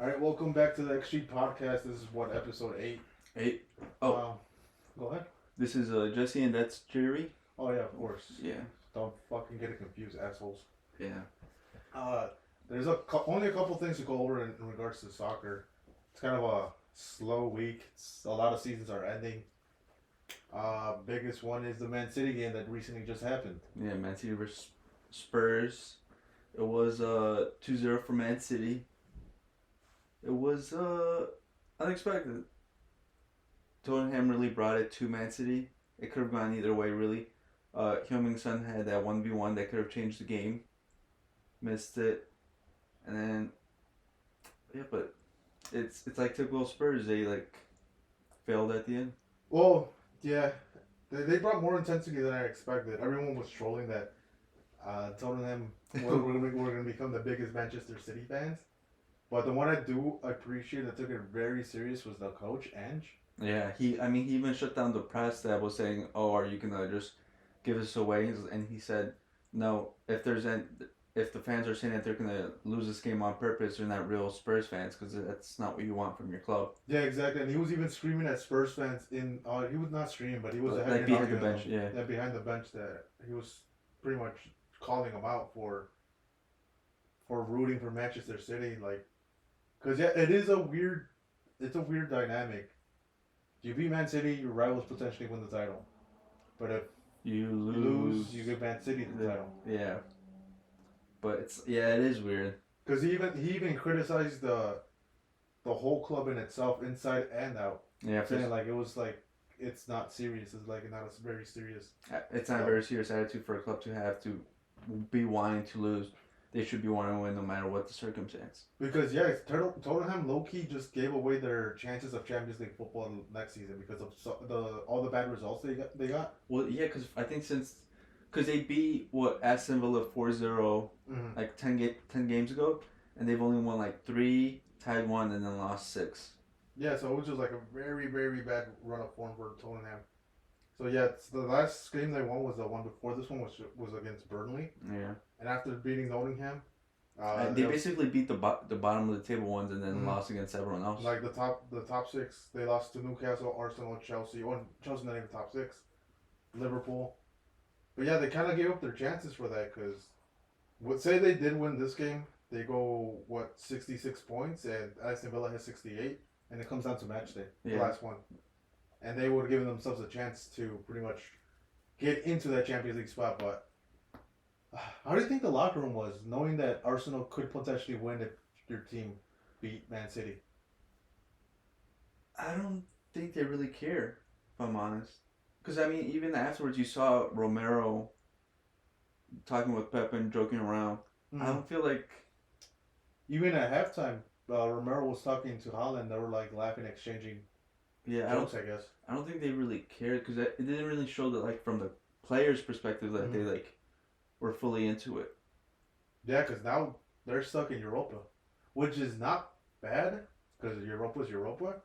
All right, welcome back to the X Street Podcast. This is what episode 8. Hey, oh, Go ahead. this is Jesse and that's Jerry. Oh yeah, of course. Yeah, Don't fucking get it confused, assholes. yeah. Uh, there's only a couple things to go over in regards to soccer. It's kind of a slow week. A lot of seasons are ending. Biggest one is the Man City game that recently just happened. Yeah, Man City versus Spurs. It was 2-0 for Man City. It was unexpected. Tottenham really brought it to Man City. It could have gone either way, really. Heung-min Son had that 1v1 that could have changed the game. Missed it. And then, yeah, but it's like typical Spurs. They, failed at the end. Well, yeah, they brought more intensity than I expected. Everyone was trolling that Tottenham we're going to become the biggest Manchester City fans. But the one I do appreciate that took it very serious was the coach, Ange. Yeah, he even shut down the press that was saying, "Oh, are you gonna just give us away?" And he said, "No. If the fans are saying that they're gonna lose this game on purpose, they're not real Spurs fans because that's not what you want from your club." Yeah, exactly. And he was even screaming at Spurs fans in. He was not screaming, but he was Like behind the bench, yeah. Yeah, behind the bench. That he was pretty much calling them out for rooting for Manchester City, because yeah, it's a weird dynamic. If you beat Man City, your rivals potentially win the title, but if You you lose, you give Man City the title. Yeah, but it is weird. Because he even criticized the whole club in itself, inside and out, Yeah, saying it's not serious. It's like not a very serious. it's not a very serious attitude for a club to have to be wanting to lose. They should be wanting to win no matter what the circumstance. Because yeah, Tottenham low key just gave away their chances of Champions League football next season because of all the bad results they got. Well, yeah, because I think because they beat Aston Villa 4-0 Mm-hmm. like 10 games ago, and they've only won 3, tied 1, and then lost 6. Yeah, so it was just like a very very bad run of form for Tottenham. So yeah, the last game they won was the one before this one, which was against Burnley. Yeah. And after beating Nottingham, They basically beat the bottom of the table ones and then lost against everyone else. like the top six, they lost to Newcastle, Arsenal, Chelsea. Or Chelsea not even top six, Liverpool. But yeah, they kind of gave up their chances for that because, say they did win this game, they go 66 points, and Aston Villa has 68, and it comes down to match day, the last one, and they would have given themselves a chance to pretty much get into that Champions League spot, but. How do you think the locker room was, knowing that Arsenal could potentially win if your team beat Man City? I don't think they really care, if I'm honest. Because, even afterwards you saw Romero talking with Pep and joking around. I don't feel like... Even at halftime, Romero was talking to Haaland. They were laughing, exchanging jokes, I guess. I don't think they really cared because it didn't really show that, from the players' perspective, that they, were fully into it. Yeah, because now they're stuck in Europa, which is not bad because Europa's Europa.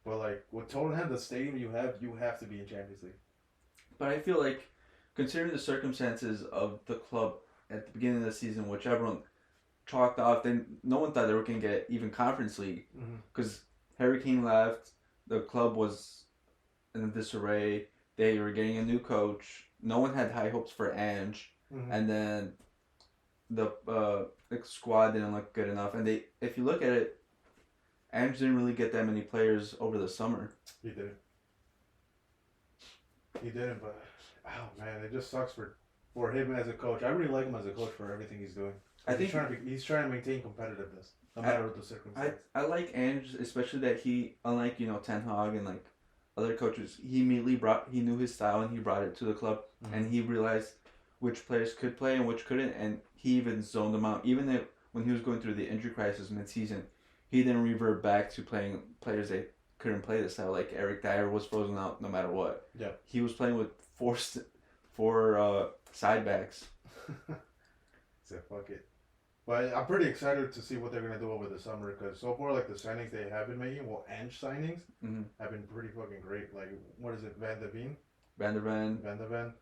But with Tottenham, the stadium you have to be in Champions League. But I feel like, considering the circumstances of the club at the beginning of the season, which everyone chalked off, then no one thought they were going to get even Conference League because Harry Kane left, the club was in disarray, they were getting a new coach, no one had high hopes for Ange. And then the squad didn't look good enough. And if you look at it, Ange didn't really get that many players over the summer. He didn't. But oh man, it just sucks for him as a coach. I really like him as a coach for everything he's doing. He's trying to maintain competitiveness no matter what the circumstances. I like Ange, especially that he, unlike Ten Hag and other coaches, he knew his style and he brought it to the club, and he realized which players could play and which couldn't, and he even zoned them out. Even when he was going through the injury crisis mid-season, he didn't revert back to playing players that couldn't play the style. Like Eric Dyer was frozen out no matter what. Yeah. He was playing with four side backs. So fuck it. But I'm pretty excited to see what they're gonna do over the summer because so far the signings they have been making, Ange signings, have been pretty fucking great. What is it, Van de Ven? Van der Ven.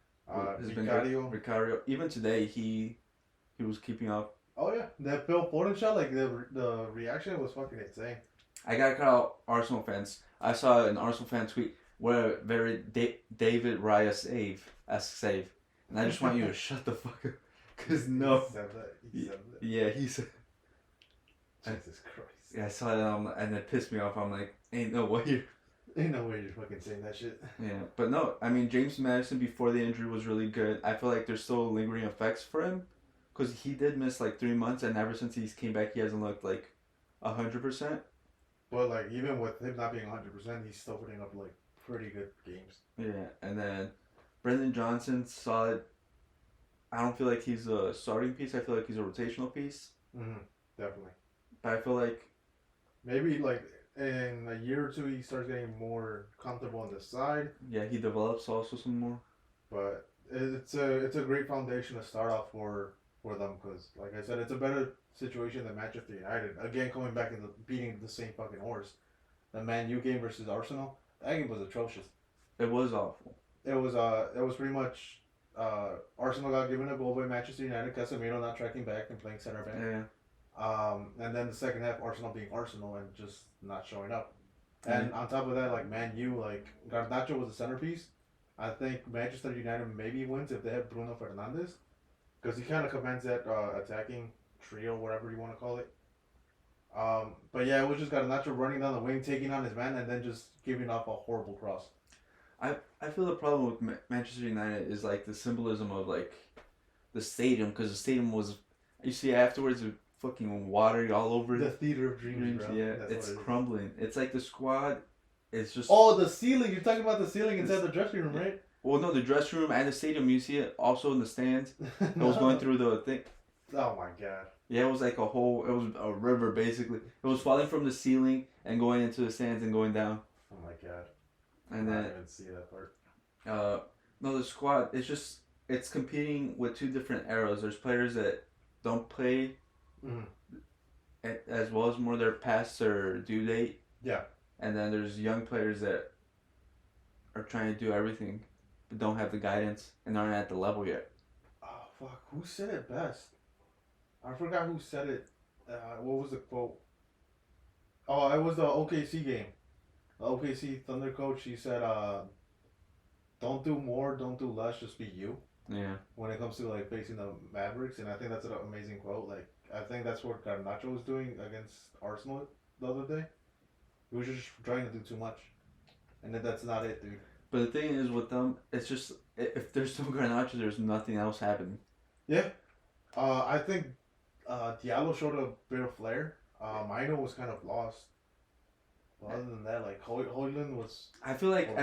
Vicario. Even today, he was keeping up Oh yeah, that Phil Foden shot, like the reaction was fucking insane. I gotta cut out Arsenal fans. I saw an Arsenal fan tweet what a very David Raya save, and I just want you to shut the fuck up, cause no. He said that. He said that. Yeah, he said. Jesus Christ. Yeah, I saw that and it pissed me off. I'm like, ain't no way you're. Ain't no way you're fucking saying that shit. Yeah, but no, I mean James Madison before the injury was really good. I feel like there's still lingering effects for him, cause he did miss like 3 months, and ever since he's came back, he hasn't looked like 100%. But like even with him not being 100%, he's still putting up like pretty good games. Yeah, and then Brendan Johnson, solid. I don't feel like he's a starting piece. I feel like he's a rotational piece. Definitely. But I feel like maybe like in a year or two he starts getting more comfortable on the side. Yeah, he develops also some more. But it's a great foundation to start off for them because like I said, it's a better situation than Manchester United. Again, coming back into beating the same fucking horse. The Man U game versus Arsenal, that game was atrocious. It was awful. It was pretty much Arsenal got given a goal by Manchester United. Casemiro not tracking back and playing center back. Yeah. And then the second half, Arsenal being Arsenal and just not showing up. And on top of that, like Man U, like Garnacho was the centerpiece. I think Manchester United maybe wins if they have Bruno Fernandes, because he kind of commands that attacking trio, whatever you want to call it. But yeah, it was just Garnacho running down the wing, taking on his man, and then just giving up a horrible cross. I feel the problem with Manchester United is like the symbolism of like the stadium, because the stadium was, you see afterwards, fucking watery all over. The theater of dreams, bro. Yeah, it's crumbling. It's like the squad. It's just. Oh, the ceiling! You're talking about the ceiling inside the dressing room, right? Well, no, the dressing room and the stadium. You see it also in the stands. It was going through the thing. Oh my god. Yeah, it was like a whole. It was a river basically. It was falling from the ceiling and going into the stands and going down. Oh my god. And I then. didn't even see that part. No, the squad. It's competing with two different eras. There's players that don't play. As well as more their past their due date. Yeah. And then there's young players that are trying to do everything, but don't have the guidance and aren't at the level yet. Oh fuck! Who said it best? I forgot who said it. What was the quote? Oh, it was the OKC game. The OKC Thunder coach. He said, "Don't do more, don't do less. Just be you." Yeah. When it comes to like facing the Mavericks, and I think that's an amazing quote. Like I think that's what Garnacho was doing against Arsenal the other day. He was just trying to do too much, and that's not it, dude. But the thing is with them, it's just if there's no Garnacho, there's nothing else happening. Yeah, I think Diallo showed a bit of flair. Mino was kind of lost. But other than that, like Højlund was. I feel like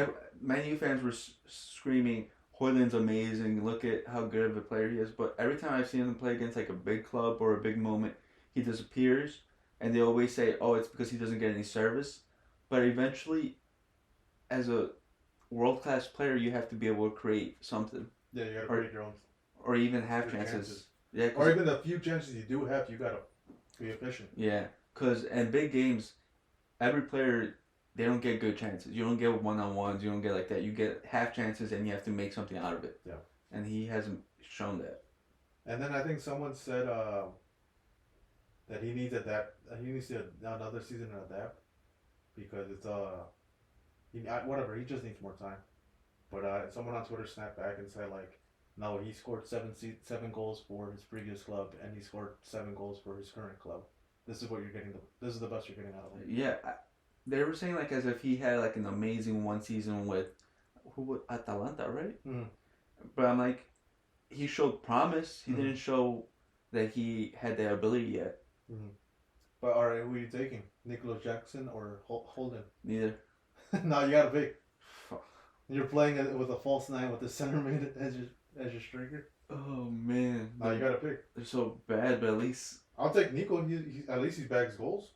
Man U fans were screaming, Højlund's amazing. Look at how good of a player he is. But every time I've seen him play against like a big club or a big moment, he disappears. And they always say, oh, it's because he doesn't get any service. But eventually, as a world-class player, you have to be able to create something. Yeah, you gotta create your own. Or even have chances. Yeah, or even the few chances you do have, you gotta be efficient. Yeah, because in big games, every player, they don't get good chances. You don't get one-on-ones. You don't get like that. You get half chances and you have to make something out of it. Yeah. And he hasn't shown that. And then I think someone said that he needs another season to adapt because it's whatever, he just needs more time. But someone on Twitter snapped back and said like, no, he scored seven goals for his previous club and he scored 7 goals for his current club. This is what you're getting. This is the best you're getting out of him. Yeah, they were saying like as if he had like an amazing one season with Atalanta, right? Mm-hmm. But I'm like, he showed promise. He didn't show that he had the ability yet. Mm-hmm. But all right, who are you taking? Nicholas Jackson or Holden? Neither. No, you gotta pick. You're playing it with a false 9 with the center mid as your striker. Oh man. No, you gotta pick. They're so bad, but at least I'll take Nico. He at least he's bags goals,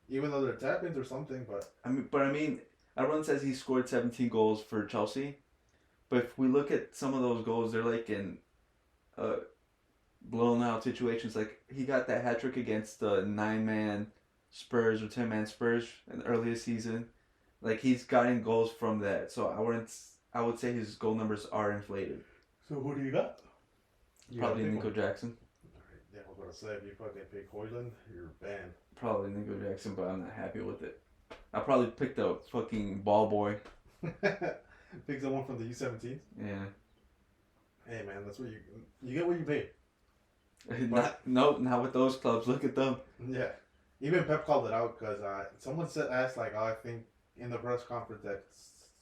even though they're tap-ins or something. But I mean, everyone says he scored 17 goals for Chelsea, but if we look at some of those goals, they're like in blown out situations. Like he got that hat trick against the 9-man Spurs or 10-man Spurs in the earliest season. Like he's gotten goals from that, so I would say his goal numbers are inflated. So who do you got? Probably Nico Jackson. Yeah, I was gonna say if you fucking pick Hoyland, you're banned. Probably Nico Jackson, but I'm not happy with it. I probably picked a fucking ball boy. Pick someone from the U17s. Yeah. Hey man, that's what you get what you pay. Not with those clubs. Look at them. Yeah, even Pep called it out because someone asked like, oh, I think in the press conference that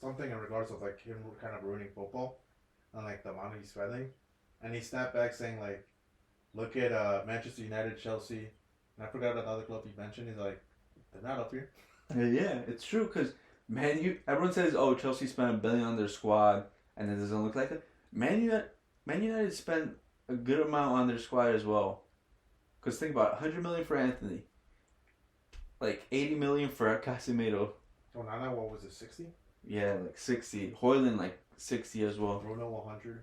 something in regards of like him kind of ruining football and like the money he's spending, and he snapped back saying like, look at Manchester United, Chelsea, and I forgot another club he mentioned. He's like, they're not up here. Yeah, it's true because everyone says, oh, Chelsea spent $1 billion on their squad, and it doesn't look like it. Man United spent a good amount on their squad as well. Because think about it, 100 million for Anthony, like 80 million for Casemiro. Oh, Nana, what was it, 60? Yeah, like 60. Hoyland like 60 as well. Bruno 100.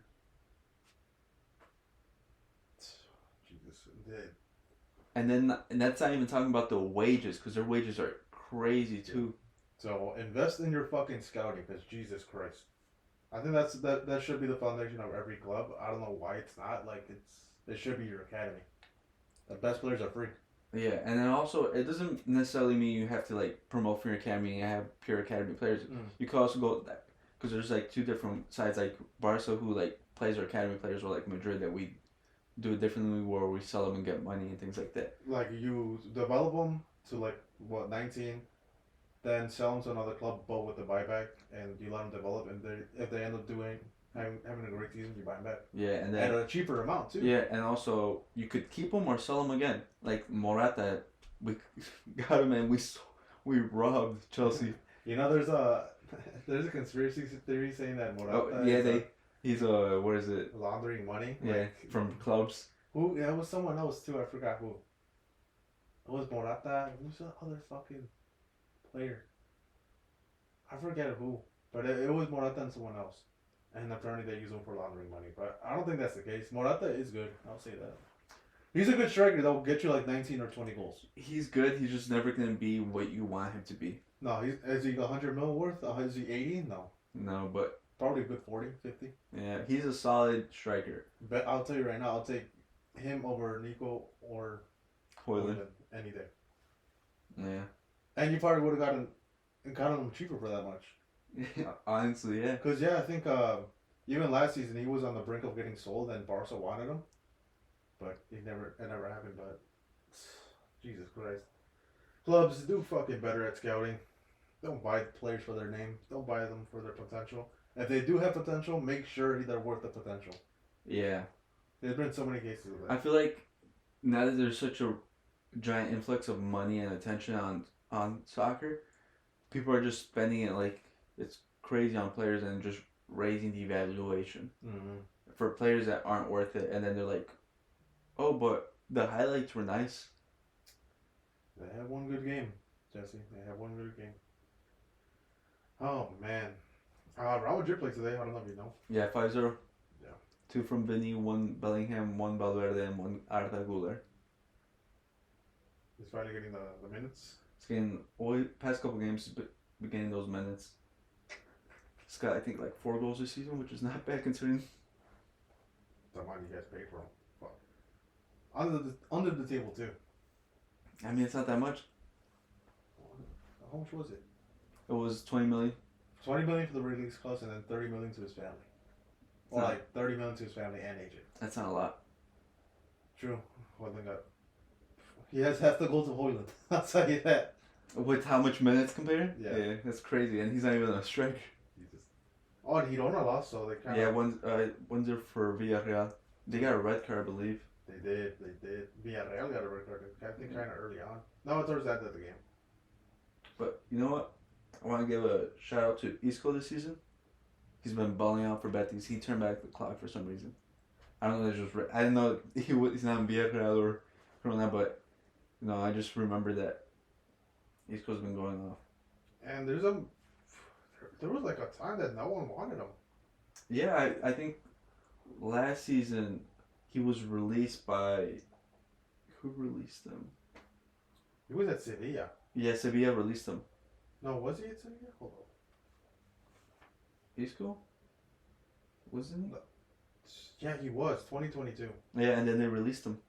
Jesus. And that's not even talking about the wages, because their wages are crazy too. So invest in your fucking scouting, because Jesus Christ. I think that should be the foundation of every club. I don't know why it's not. Like it should be your academy. The best players are free. Yeah, and then also it doesn't necessarily mean you have to like promote for your academy and have pure academy players. You could also go that because there's like two different sides, like Barca who like plays our academy players, or like Madrid that we do it differently where we sell them and get money and things like that. Like you develop them to like what 19, then sell them to another club, but with the buyback, and you let them develop, and if they end up having a great season, you buy them back. Yeah, and then at a cheaper amount too. Yeah, and also you could keep them or sell them again. Like Morata, we got him and we robbed Chelsea. You know, there's a conspiracy theory saying that Morata he's what is it? Laundering money. Yeah, like, from clubs. Who? Yeah, it was someone else too. I forgot who. It was Morata. Who's the other fucking player? I forget who, but it was Morata and someone else. And apparently they use him for laundering money, but I don't think that's the case. Morata is good. I'll say that. He's a good striker that will get you like 19 or 20 goals. He's good. He's just never gonna be what you want him to be. No, is he 100 mil worth? Is he 80? No. No, but probably a good 40, 50. Yeah, he's a solid striker. But I'll tell you right now, I'll take him over Nico or Hoyland any day. Yeah. And you probably would have gotten him cheaper for that much. Honestly, yeah. Because, I think even last season he was on the brink of getting sold and Barca wanted him. But it never happened. But, Jesus Christ. Clubs, do fucking better at scouting. Don't buy players for their name. Don't buy them for their potential. If they do have potential, make sure they're worth the potential. Yeah. There's been so many cases of that. I feel like now that there's such a giant influx of money and attention on soccer, people are just spending it like it's crazy on players and just raising the evaluation for players that aren't worth it. And then they're like, oh, but the highlights were nice. They have one good game, Jesse. They have one good game. Oh, man. Real Madrid played today. I don't know if you know. Yeah, 5-0. Yeah. 2 from Vinny, 1 Bellingham, 1 Valverde, and 1 Arda Güler. He's finally getting the minutes. He's getting, past couple games, he's getting those minutes. He's got, I think, like 4 goals this season, which is not bad considering. The money he has paid for him. Fuck. Under the table, too. I mean, it's not that much. How much was it? It was 20 million. 20 million for the release cost and then 30 million to his family. Or like 30 million to his family and agent. That's not a lot. True. He has half the goals of Hoyland. I'll tell you that. With how much minutes compared? Yeah. That's crazy. And he's not even a striker. Oh, and Girona lost, so they kind of... Yeah, 1-0 for Villarreal. They got a red card, I believe. They did. Villarreal got a red card, I think, kind of early on. No, towards the end of the game. But you know what? I want to give a shout out to Isco this season. He's been balling out for Betis. He turned back the clock for some reason. I don't know. I didn't know he's not in Villarreal or Girona, but I just remember that Isco's been going off. And there was like a time that no one wanted him. Yeah, I think last season he was released by... Who released him? He was at Sevilla. Yeah, Sevilla released him. No, was he at Sevilla? Hold on. Isco? Wasn't he? Yeah, he was. 2022. Yeah, and then they released him.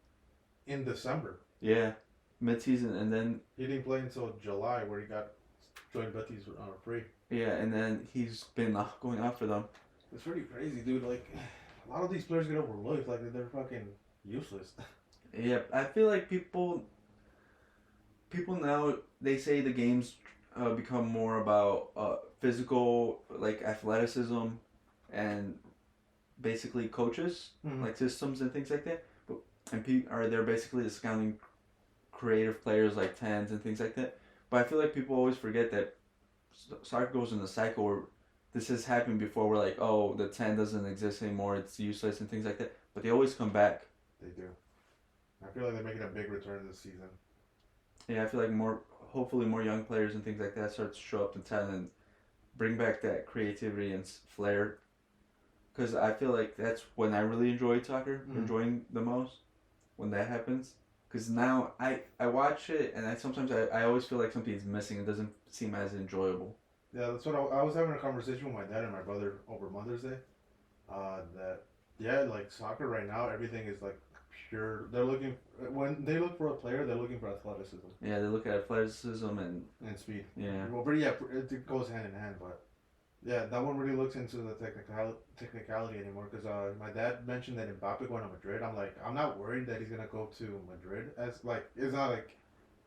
in December. Yeah, mid-season, and then He didn't play until July, where he got joined Betis free. yeah, and then he's been going off for them. It's pretty crazy, dude. Like, a lot of these players get overlooked. Like, they're fucking useless. Yeah, I feel like people now they say the games become more about physical like athleticism and basically coaches Mhm. like systems and things like that. But and are they're basically discounting creative players like tens and things like that. But I feel like people always forget that soccer goes in a cycle where this has happened before. Where like oh the 10 doesn't exist anymore, it's useless and things like that. But they always come back. They do. I feel like they're making a big return this season. Yeah, I feel like hopefully more young players and things like that start to show up to 10 and bring back that creativity and flair. Because I feel like that's when I really enjoy soccer, enjoying the most, when that happens. Because now I watch it and I always feel like something's missing. It doesn't seem as enjoyable. Yeah, that's what I was having a conversation with my dad and my brother over Mother's Day. That yeah, like soccer right now, everything is like pure. They're looking when they look for a player, they're looking for athleticism Yeah, they look at athleticism and speed. yeah. Well, but yeah, it goes hand in hand. But yeah, that one really looks into the technicality anymore. Because my dad mentioned that Mbappe going to Madrid. I'm like, I'm not worried that he's gonna go to Madrid. As like, it's not like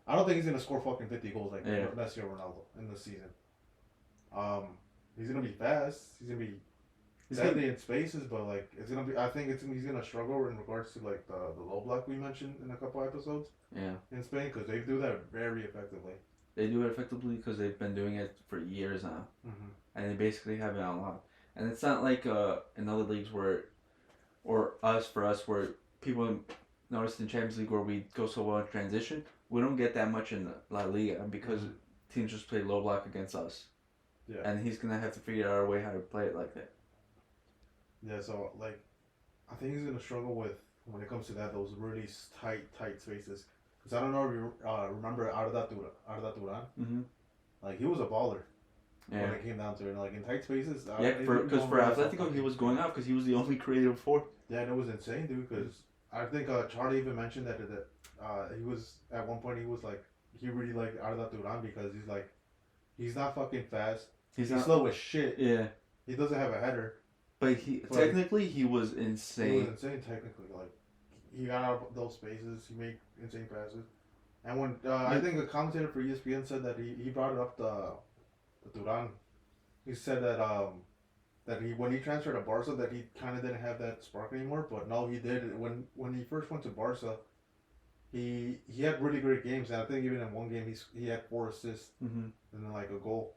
I don't think he's gonna score fucking 50 goals like Messi or Ronaldo in the season. He's gonna be fast. He's gonna be deadly in spaces, but like it's gonna be. I think he's gonna struggle in regards to like the low block we mentioned in a couple episodes. Yeah. In Spain, because they do that very effectively. They do it effectively because they've been doing it for years now, and they basically have it unlocked. And it's not like in other leagues where, or for us where people noticed in Champions League where we go so well in transition. We don't get that much in La Liga because teams just play low block against us. Yeah. And he's gonna have to figure out a way how to play it like that. Yeah, so like, I think he's gonna struggle with when it comes to that those really tight spaces. Cause I don't know if you remember Arda Turan. Mm-hmm. Like he was a baller. Yeah. When it came down to it, like in tight spaces. Yeah, because for Atletico he was going off because he was the only creative force. Yeah, and it was insane, dude. Because I think Charlie even mentioned that he was at one point he was like he really liked Arda Turan because he's like he's not fucking fast. He's slow as shit. Yeah. He doesn't have a header. But technically he was insane. He was insane technically. Like he got out of those spaces. He made insane passes. And when I think a commentator for ESPN said that he brought up the Turan. He said that that when he transferred to Barca that he kind of didn't have that spark anymore. But no, he did. When he first went to Barca, he had really great games. And I think even in one game he had 4 assists and then like a goal.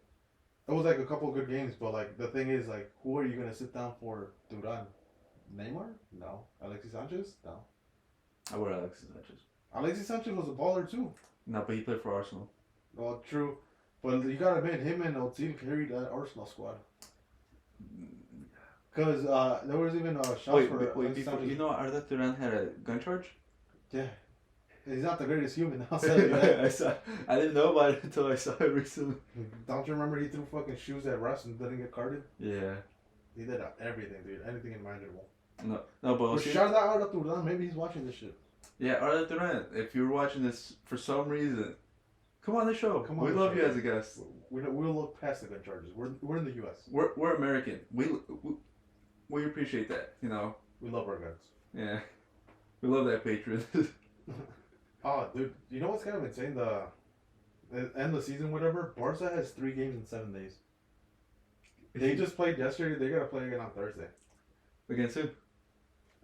It was like a couple of good games, but like the thing is like who are you gonna sit down for Turan? Neymar? No. Alexis Sanchez? No. I would Alexis Sanchez. Alexis Sanchez was a baller too. No, but he played for Arsenal. Well, true. But you gotta admit, him and Ozil carried that Arsenal squad. Because there was even shots for... Wait, before, you know Arda Turan had a gun charge? Yeah. He's not the greatest human, I'll tell you that. I didn't know about it until I saw it recently. Don't you remember he threw fucking shoes at Russ and didn't get carded? Yeah. He did everything, dude. Anything imaginable. No, but shout out Arda Turan. Maybe he's watching this shit. Yeah, Arda Turan. If you're watching this for some reason, come on the show. We love you as a guest. We'll look past the gun charges. We're in the U.S. We're American. We appreciate that. You know. We love our guns. Yeah. We love that patriotism. Oh, dude. You know what's kind of insane? The end of the season, whatever. Barca has 3 games in 7 days. They just played yesterday. They gotta play again on Thursday. Against who?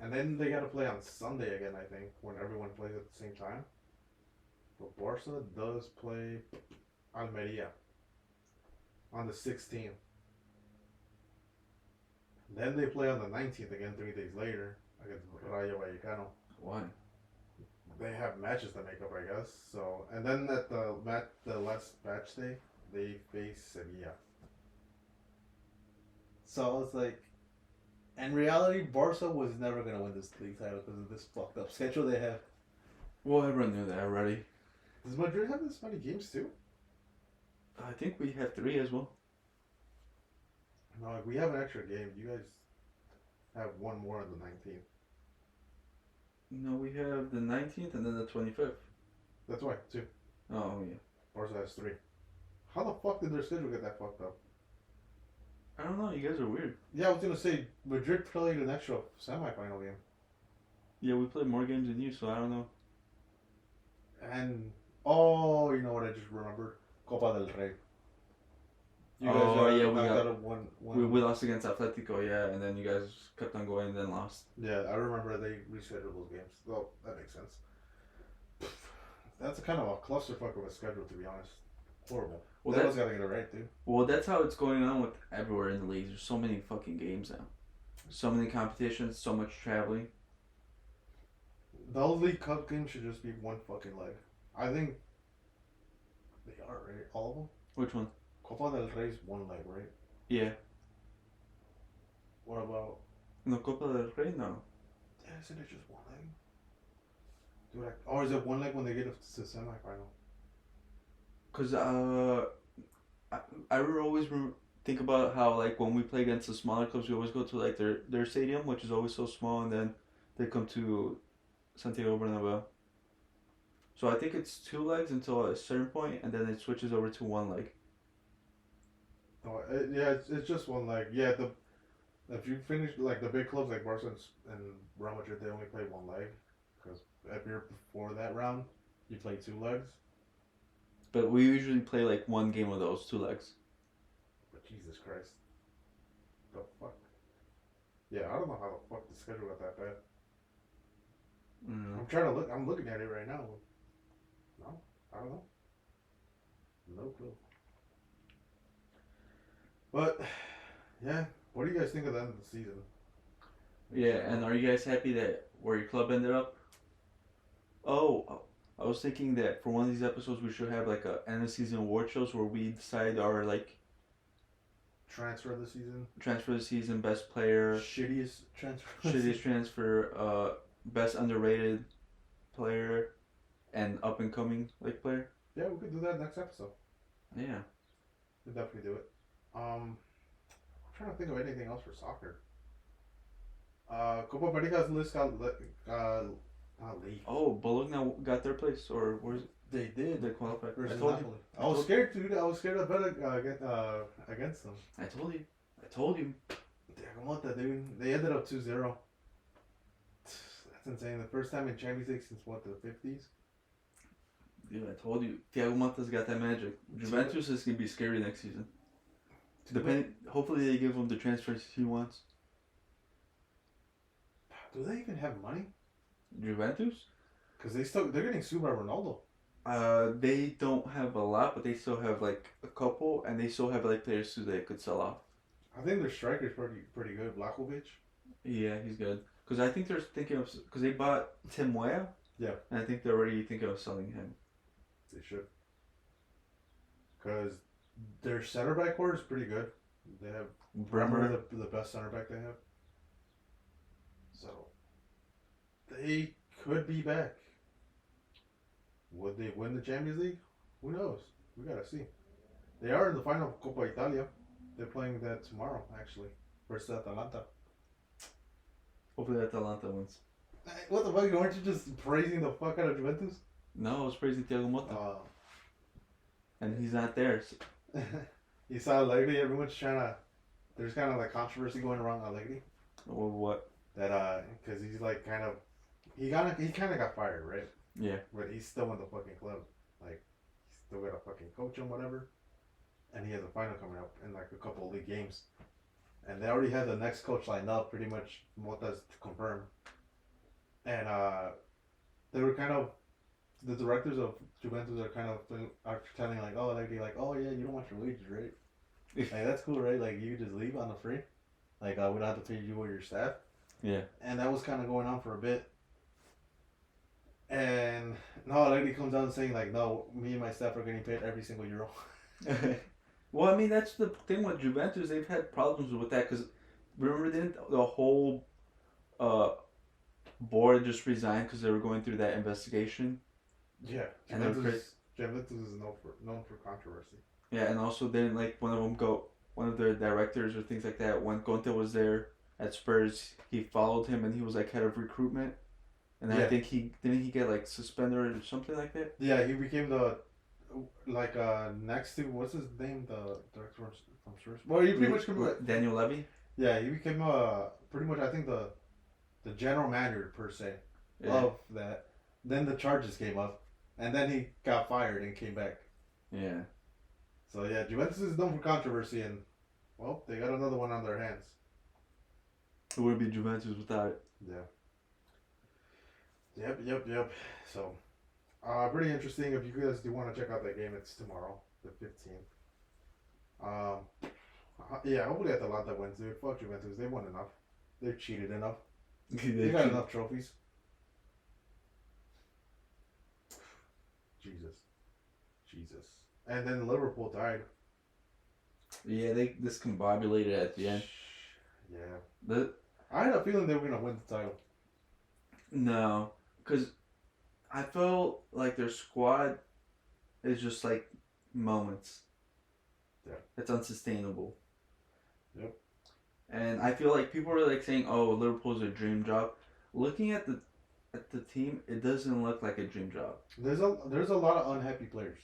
And then they gotta play on Sunday again, I think, when everyone plays at the same time. But Barca does play Almeria on the 16th. Then they play on the 19th again 3 days later against Rayo Vallecano. Why? They have matches to make up, I guess. So, and then at the last match day, they face Sevilla. So it's like, in reality, Barca was never gonna win this league title because of this fucked up schedule they have. Well, everyone knew that already. Does Madrid have this many games too? I think we have 3 as well. No, like we have an extra game. You guys have one more on the 19th. No, we have the 19th and then the 25th. That's why, 2. Oh, yeah. Barca has 3. How the fuck did their schedule get that fucked up? I don't know. You guys are weird. Yeah, I was gonna say Madrid played an extra semifinal game, Yeah, we played more games than you, so I don't know. and oh, you know what? I just remembered Copa del Rey. You Oh, yeah, we knocked got- out of one. We lost against Atletico, yeah, and then you guys kept on going and then lost. Yeah, I remember they rescheduled those games. Oh, that makes sense. That's a kind of a clusterfuck of a schedule, to be honest. Horrible. Well, They that's gotta get it right, dude. well, that's how it's going on with everywhere in the leagues. There's so many fucking games now, so many competitions, so much traveling. The League Cup games should just be one fucking leg. I think they are, right? All of them. Which one? Copa del Rey is one leg, right? Yeah. What about? No, Copa del Rey, no. Yeah, isn't it just one leg? Dude, or is it one leg when they get to the semifinal? Cause I always think about how like when we play against the smaller clubs, we always go to like their stadium, which is always so small, and then they come to Santiago Bernabeu. So I think it's 2 legs until a certain point, and then it switches over to 1 leg. Oh, yeah, it's just one leg. Yeah, if you finish like the big clubs like Barca and Real Madrid, they only play one leg. Because if you're before that round, you play 2 legs. But we usually play like 1 game of those 2 legs. But Jesus Christ, the fuck. Yeah, I don't know how the fuck the schedule got that bad. Mm. I'm trying to look. I'm looking at it right now. No, I don't know. No clue. But yeah, what do you guys think of the end of the season? Yeah, and are you guys happy that where your club ended up? Oh, I was thinking that for one of these episodes we should have like a end of season award shows where we decide our like Transfer of the season. transfer of the season, best player, Shittiest transfer. shittiest transfer, best underrated player, and up and coming like player. Yeah, we could do that next episode. Yeah. We'll definitely do it. I'm trying to think of anything else for soccer. Copa America's list got not league. Oh, Bologna got their place, or where's They did. they qualified? I Versus told you. Napoli. I was scared, dude. I was scared to bet against them. I told you. I told you. Diagamota, dude. They ended up 2-0. That's insane. The first time in Champions League since what, the 50s? Dude, I told you. Thiago Motta's got that magic. Juventus is gonna be scary next season. Hopefully they give him the transfers he wants. Do they even have money? Juventus? Because they're getting sued by Ronaldo. They don't have a lot, but they still have like a couple, and they still have like players who they could sell off. I think their striker's pretty good. Vlahovic. Yeah, he's good. Because I think they're thinking of, because they bought Tim Weah. Yeah. And I think they're already thinking of selling him. They should. Because their center back core is pretty good. They have Bremer. the best center back they have. So they could be back. Would they win the Champions League? Who knows? We gotta see. They are in the final of Coppa Italia. They're playing that tomorrow, actually, versus Atalanta. Hopefully Atalanta wins. What the fuck? Aren't you just praising the fuck out of Juventus? No, I was praising Thiago Motta. Uh, And he's not there. So. you saw Allegri. Everyone's trying to. There's kind of like controversy going around Allegri. Or what? That because he's like kind of, he kind of got fired, right? Yeah. But he's still in the fucking club. Like, he's still got a fucking coach and whatever. And he has a final coming up in like a couple of league games. And they already had the next coach lined up, pretty much Mota's to confirm. And they were kind of, the directors of Juventus are kind of are telling like, oh, yeah, you don't want your wages, right? Like, that's cool, right? Like, you just leave on the free. Like, we don't have to pay you or your staff. Yeah. And that was kind of going on for a bit. And now a lady comes out and saying like, no, me and my staff are getting paid every single euro. Well, I mean, that's the thing with Juventus. They've had problems with that because remember, didn't the whole board just resigned because they were going through that investigation? Yeah, And Juventus is known for controversy. Yeah, and also didn't like one of their directors or things like that. When Conte was there at Spurs, he followed him and he was like head of recruitment. And then I think he get like suspended or something like that. Yeah, he became next to what's his name, the director from Spurs. Well, he pretty much became, Daniel Levy. yeah, he became pretty much I think the general manager per se of that. Then the charges came up, and then he got fired and came back. Yeah. So yeah, Juventus is known for controversy, and well, they got another one on their hands. It would be Juventus without it. Yeah. Yep. So, pretty interesting. If you guys do want to check out that game, it's tomorrow, the 15th. Yeah, hopefully Atalanta wins, dude. Fuck Juventus. They won enough. They cheated enough. They got enough trophies. Jesus. And then Liverpool died. Yeah, they discombobulated at the end. Yeah. I had a feeling they were gonna win the title. No, because I felt like their squad is just like moments. Yeah. It's unsustainable. Yep. And I feel like people are like saying, "Oh, Liverpool's a dream job." Looking at the team, it doesn't look like a dream job. There's a lot of unhappy players.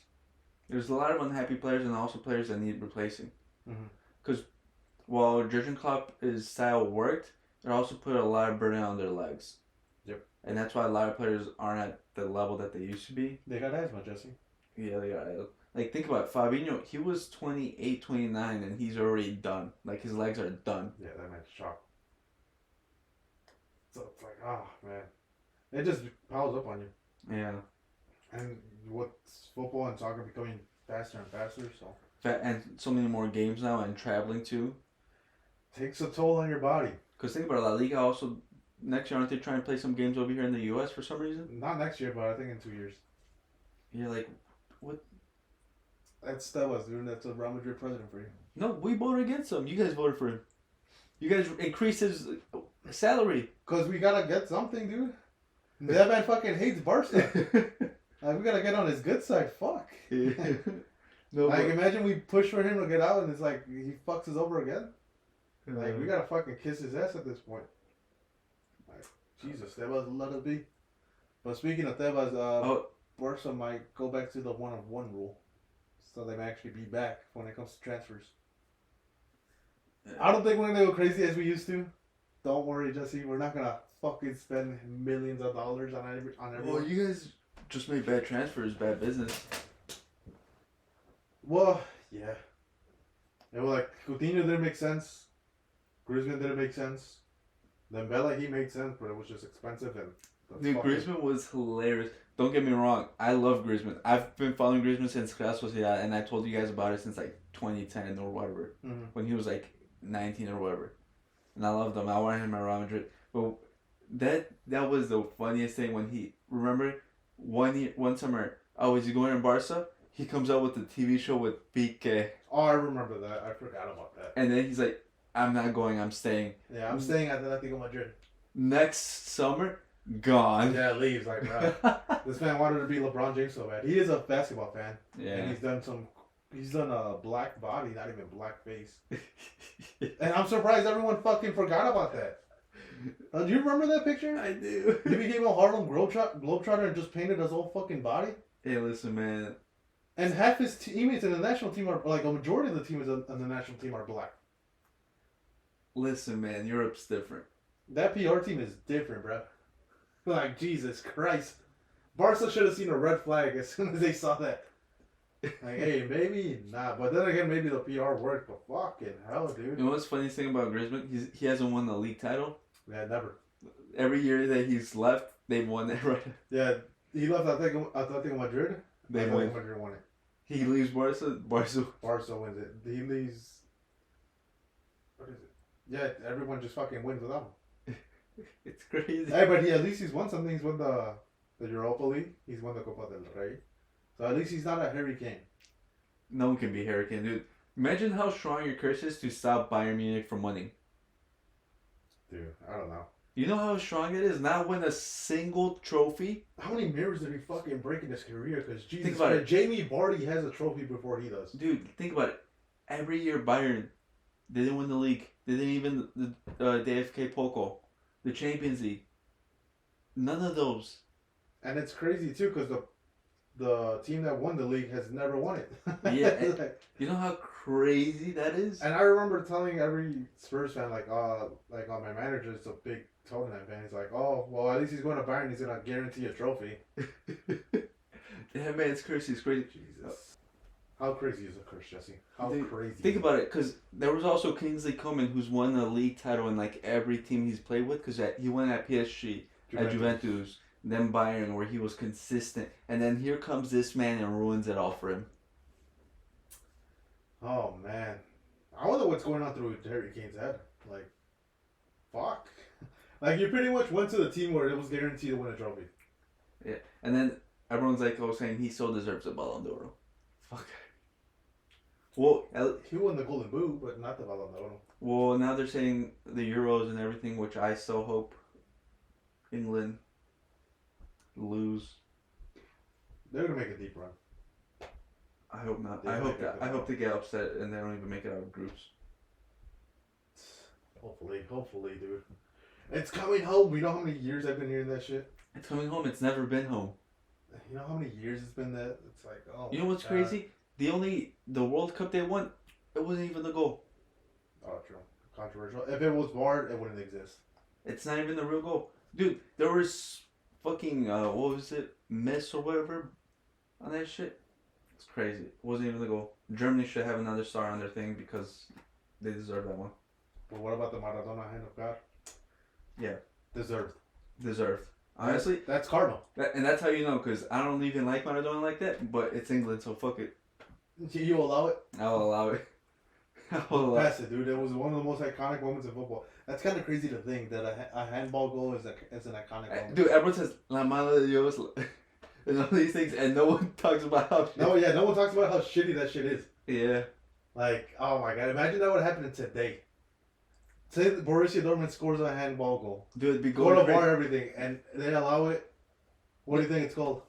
There's a lot of unhappy players and also players that need replacing. Because while Jurgen Klopp's style worked, it also put a lot of burden on their legs. Yep. And that's why a lot of players aren't at the level that they used to be. They got asthma, Jesse. Yeah, they got it. Like, think about it. Fabinho, he was 28, 29, and he's already done. Like, his legs are done. Yeah, that man's shocked. So it's like, oh, man. It just piles up on you. Yeah. And with football and soccer becoming faster and faster, so. And so many more games now and traveling too. Takes a toll on your body. Because think about it, La Liga also, next year, aren't they trying to play some games over here in the U.S. for some reason? Not next year, but I think in 2 years. You're like, what? That's Tebas, dude. That's a Real Madrid president for you. No, we voted against him. You guys voted for him. You guys increased his salary. Because we gotta get something, dude. That man fucking hates Barca. We gotta get on his good side. Fuck. No, like, imagine we push for him to get out and it's like he fucks us over again. Like, we gotta fucking kiss his ass at this point. Like, Jesus, Tebas, let it be. But speaking of Tebas, Barca might go back to the 1-of-1 rule. So they might actually be back when it comes to transfers. I don't think we're gonna go crazy as we used to. Don't worry, Jesse. We're not gonna fucking spend millions of dollars on everyone. Well, you guys just made bad transfers, bad business. Well, yeah. It was like Coutinho didn't make sense. Griezmann didn't make sense. Then Bella, he made sense, but it was just expensive and. Dude, Griezmann was hilarious. Don't get me wrong, I love Griezmann. I've been following Griezmann since Real Sociedad, and I told you guys about it since like 2010 or whatever, when he was like 19 or whatever. And I loved him. I wanted him at Real Madrid. But that was the funniest thing when he, remember, one summer, is he going to Barca? He comes out with the TV show with Piqué. Oh, I remember that. I forgot about that. And then he's like, I'm not going, I'm staying. Yeah, I'm staying at Atletico Madrid. Next summer, gone. Yeah, leaves. Like, bro. This man wanted to be LeBron James so bad. He is a basketball fan. Yeah. And he's done a black body, not even black face. And I'm surprised everyone fucking forgot about that. Do you remember that picture? I do. He became a Harlem Globetrotter and just painted his whole fucking body. Hey, listen, man. And half his teammates in the national team are, like, a majority of the teams in the national team are black. Listen, man, Europe's different. That PR team is different, bro. Like, Jesus Christ. Barca should have seen a red flag as soon as they saw that. Like, hey, maybe not. But then again, maybe the PR worked. But fucking hell, dude. You know what's the funniest thing about Griezmann? He hasn't won the league title. Yeah, never. Every year that he's left, they've won it, right? Yeah, he left Atletico Madrid. They Atletico win. Madrid won it. He leaves Barca. Barca wins it. He leaves. What is it? Yeah, everyone just fucking wins without him. It's crazy. Hey, but at least he's won something. He's won the Europa League. He's won the Copa del Rey. So at least he's not a Harry Kane. No one can be Harry Kane, dude. Imagine how strong your curse is to stop Bayern Munich from winning. Dude, I don't know. You know how strong it is? Not win a single trophy? How many mirrors did he fucking break in his career? Because Jesus Think about Christ, it. Jamie Vardy has a trophy before he does. Dude, think about it. Every year Bayern, they didn't win the league. They didn't even the DFK Pokal, the Champions League. None of those. And it's crazy too, because the team that won the league has never won it. Yeah, you know how crazy that is? And I remember telling every Spurs fan, like my manager is a big Tottenham fan. He's like, oh, well, at least he's going to Bayern. He's going to guarantee a trophy. Yeah, man, it's crazy. It's crazy. Jesus. How crazy is a curse, Jesse? How crazy. Think about it, because there was also Kingsley Coman, who's won a league title in like every team he's played with, because he won at PSG, at Juventus, then Bayern, where he was consistent. And then here comes this man and ruins it all for him. Oh, man. I wonder what's going on through Harry Kane's head. Like, fuck. Like, you pretty much went to the team where it was guaranteed to win a trophy. Yeah, and then everyone's like, oh, saying he so deserves a Ballon d'Or. Fuck. Well, he won the Golden Boot, but not the Ballon d'Or. Well, now they're saying the Euros and everything, which I still hope England lose. They're gonna make a deep run. I hope not. I hope they get upset and they don't even make it out of groups. Hopefully, dude. It's coming home. You know how many years I've been hearing that shit? It's coming home. It's never been home. You know how many years it's been that? It's like, oh. You know what's crazy? The World Cup they won, it wasn't even the goal. Oh, true. Controversial. If it was barred, it wouldn't exist. It's not even the real goal. Dude, there was fucking, what was it? Miss or whatever on that shit. It's crazy. It wasn't even the goal. Germany should have another star on their thing because they deserve that one. But what about the Maradona hand of God? Yeah. Deserved. Honestly. That's karma. And that's how you know, because I don't even like Maradona like that, but it's England, so fuck it. You allow it? I'll allow it. Pass it, dude. It was one of the most iconic moments in football. That's kind of crazy to think that a handball goal is an iconic moment. Dude, everyone says La Mano de Dios and all these things, and no one talks about how no one talks about how shitty that shit is. Yeah. Like, oh my god, imagine that would happen today. Say Borussia Dortmund scores a handball goal. Dude, it'd be going to VAR, everything, and they allow it. What do you think it's called?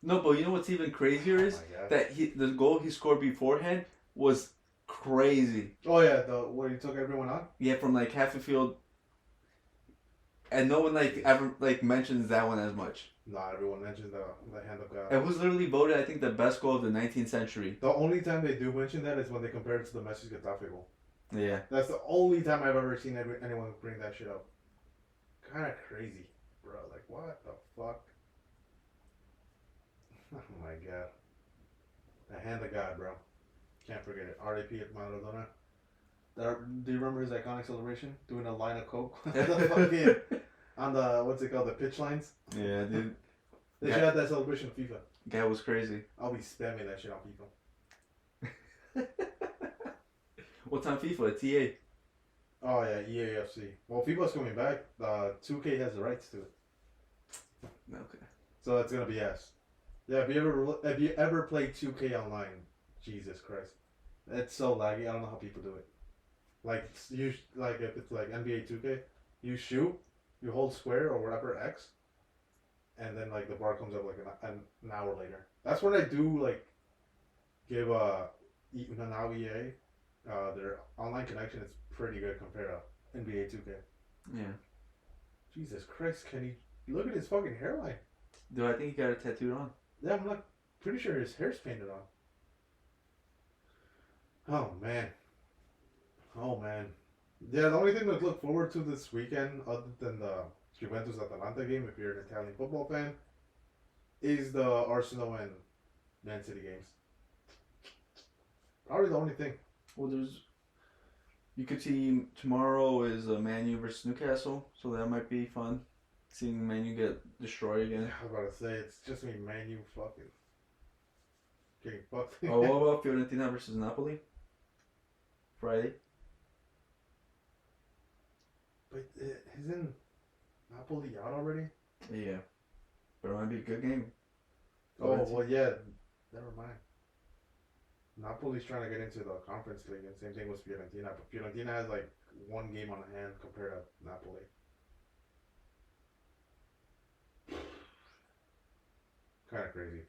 No, but you know what's even crazier is that the goal he scored beforehand was crazy. Oh yeah, where he took everyone on. Yeah, from like half the field, and no one ever mentions that one as much. Nah, everyone mentions the hand of God. It was literally voted, I think, the best goal of the 19th century. The only time they do mention that is when they compare it to the Messi Getafe goal. Yeah. That's the only time I've ever seen anyone bring that shit up. Kind of crazy, bro. Like, what the fuck? Oh my god. The hand of God, bro. Can't forget it. R.I.P. at Maradona. Do you remember his iconic celebration? Doing a line of coke on the, what's it called, the pitch lines? Yeah, dude. They should have that celebration on FIFA. Guy was crazy. I'll be spamming that shit on FIFA. What's on FIFA? TA. Oh yeah, EAFC. Well, FIFA's coming back. 2K has the rights to it. Okay. So that's gonna be S. Yeah, have you ever played 2K online? Jesus Christ, it's so laggy. I don't know how people do it. Like if it's like NBA 2K, you shoot, you hold square or whatever X, and then like the bar comes up like an hour later. That's when I do like give now EA their online connection is pretty good compared to NBA 2K. Yeah. Jesus Christ, can you look at his fucking hairline? Dude, I think he got it tattooed on. Yeah, I'm like pretty sure his hair's painted on. Oh man. Yeah, the only thing to look forward to this weekend, other than the Juventus Atalanta game, if you're an Italian football fan, is the Arsenal and Man City games. Probably the only thing. Well, you could see tomorrow is Man U versus Newcastle, so that might be fun. Seeing Man U get destroyed again. I was about to say, it's just me, Man U fucking getting fucked. Oh, what about Fiorentina versus Napoli? Friday? But isn't Napoli out already? Yeah. But it might be a good game. Oh, well, yeah. Never mind. Napoli's trying to get into the Conference League, and same thing with Fiorentina. But Fiorentina has like one game on hand compared to Napoli. Kind of crazy.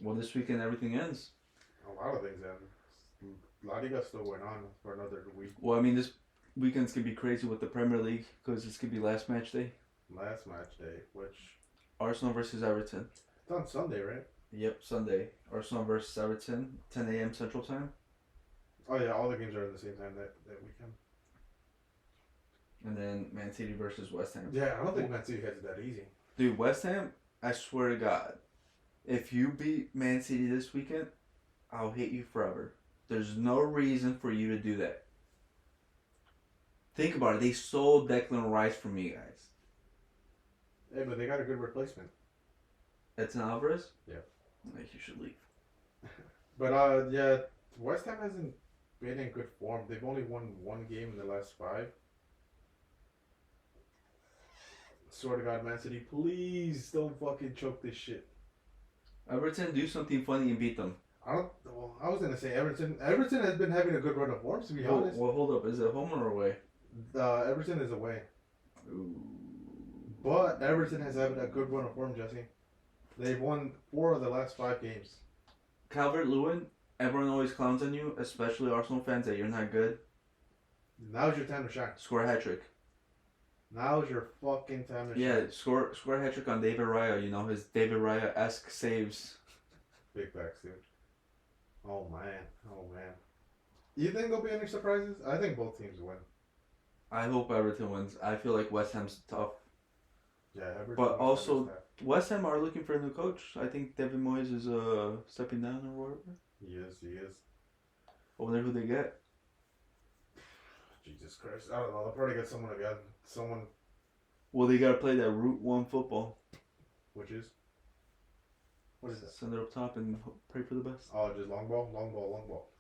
Well, this weekend everything ends. A lot of things end. La Liga's still going on for another week. Well, I mean, weekend's gonna be crazy with the Premier League because it's gonna be last match day. Last match day, which Arsenal versus Everton. it's on Sunday, right? Yep, Sunday. Arsenal versus Everton, 10 a.m. Central Time. Oh yeah, all the games are at the same time that weekend. And then Man City versus West Ham. Yeah, I don't think Man City has it that easy. Dude, West Ham, I swear to God, if you beat Man City this weekend, I'll hate you forever. There's no reason for you to do that. Think about it. They sold Declan Rice from you guys. Hey, but they got a good replacement. Edson Alvarez? Yeah. Like, you should leave. But yeah, West Ham hasn't been in good form. They've only won one game in the last 5. Swear to God, Man City, please don't fucking choke this shit. Everton, do something funny and beat them. I was gonna say Everton. Everton has been having a good run of form, to be honest. Well, hold up. Is it home or away? Everton is away. Ooh. But Everton has had a good run of form, Jesse. They've won 4 of the last 5 games. Calvert-Lewin, everyone always clowns on you, especially Arsenal fans, that you're not good. Now's your time to shine. Score a hat-trick. Now's your fucking time to shine. Yeah, score a hat-trick on David Raya. You know, his David Raya-esque saves. Big facts, dude. Oh man. You think there'll be any surprises? I think both teams win. I hope Everton wins. I feel like West Ham's tough. Yeah, Everton. But also, West Ham are looking for a new coach. I think David Moyes is stepping down or whatever. He is. I wonder who they get. Jesus Christ. I don't know. They'll probably get someone again. Someone. Well, they gotta play that Route 1 football. Which is? What is that? Send it up top and pray for the best. Oh, just long ball.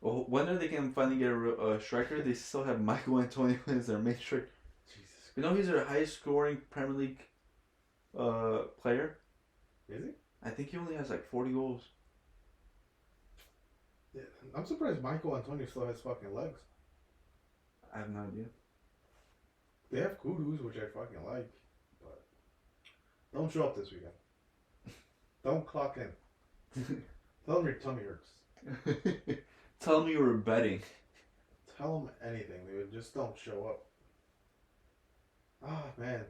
Well, when are they gonna finally get a striker? They still have Michael Antonio as their main striker. Jesus. You know he's their highest scoring Premier League player? Is he? I think he only has like 40 goals. Yeah, I'm surprised Michael Antonio still has fucking legs. I have no idea. They have Kudus, which I fucking like, but don't show up this weekend. Don't clock in. Tell them your tummy hurts. Tell them you were betting. Tell them anything, dude. Just don't show up. Oh man,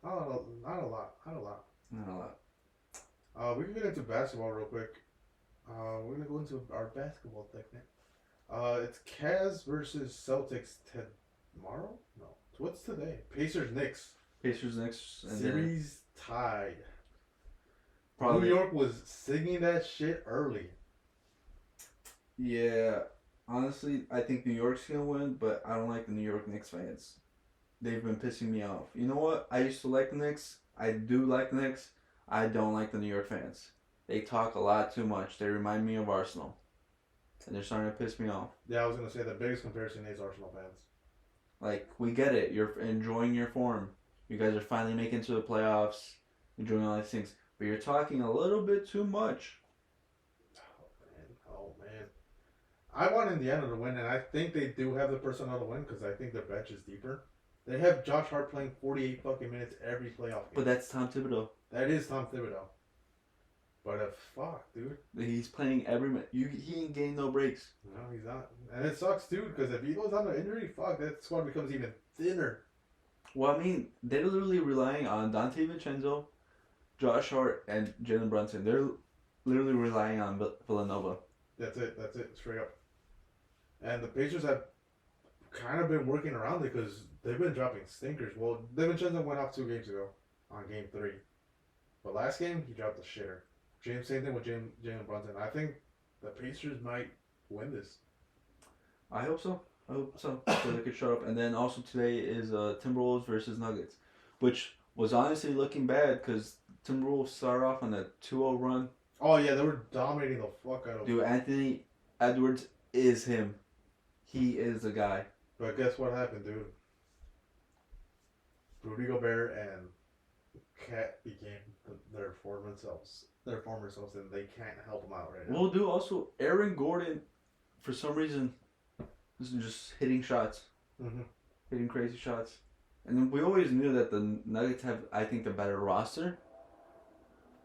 not a lot. Not a lot. We can get into basketball real quick. We're gonna go into our basketball segment. It's Cavs versus Celtics tomorrow? No. What's today? Pacers Knicks. Pacers next. And Series tied. probably, New York was singing that shit early. Yeah. Honestly, I think New York's gonna win, but I don't like the New York Knicks fans. They've been pissing me off. You know what? I used to like the Knicks. I do like the Knicks. I don't like the New York fans. They talk a lot too much. They remind me of Arsenal. And they're starting to piss me off. Yeah, I was gonna say the biggest comparison is Arsenal fans. Like, we get it. You're enjoying your form. You guys are finally making it to the playoffs. Enjoying all these things. But you're talking a little bit too much. Oh man. I want Indiana to win, and I think they do have the personnel to win because I think their bench is deeper. They have Josh Hart playing 48 fucking minutes every playoff game. But that's Tom Thibodeau. That is Tom Thibodeau. But fuck, dude. He's playing every minute. He ain't getting no breaks. No, he's not. And it sucks, too, because if he goes on an injury, fuck, that squad becomes even thinner. Well, I mean, they're literally relying on Dante Vincenzo, Josh Hart, and Jalen Brunson. They're literally relying on Villanova. That's it, straight up. And the Pacers have kind of been working around it because they've been dropping stinkers. Well, DiVincenzo went off 2 games ago on game 3. But last game, he dropped a shitter. Same thing with Jalen Brunson. I think the Pacers might win this. I hope so. So they could shut up. And then also today is Timberwolves versus Nuggets, which was honestly looking bad because Timberwolves started off on a 2-0 run. Oh, yeah, they were dominating the fuck out of Dude, Anthony Edwards is him. He is the guy. But guess what happened, dude? Rudy Gobert and Cat became their former selves, and they can't help them out right now. Well, dude, also Aaron Gordon, for some reason, is just hitting shots, hitting crazy shots, and then we always knew that the Nuggets have, I think, the better roster.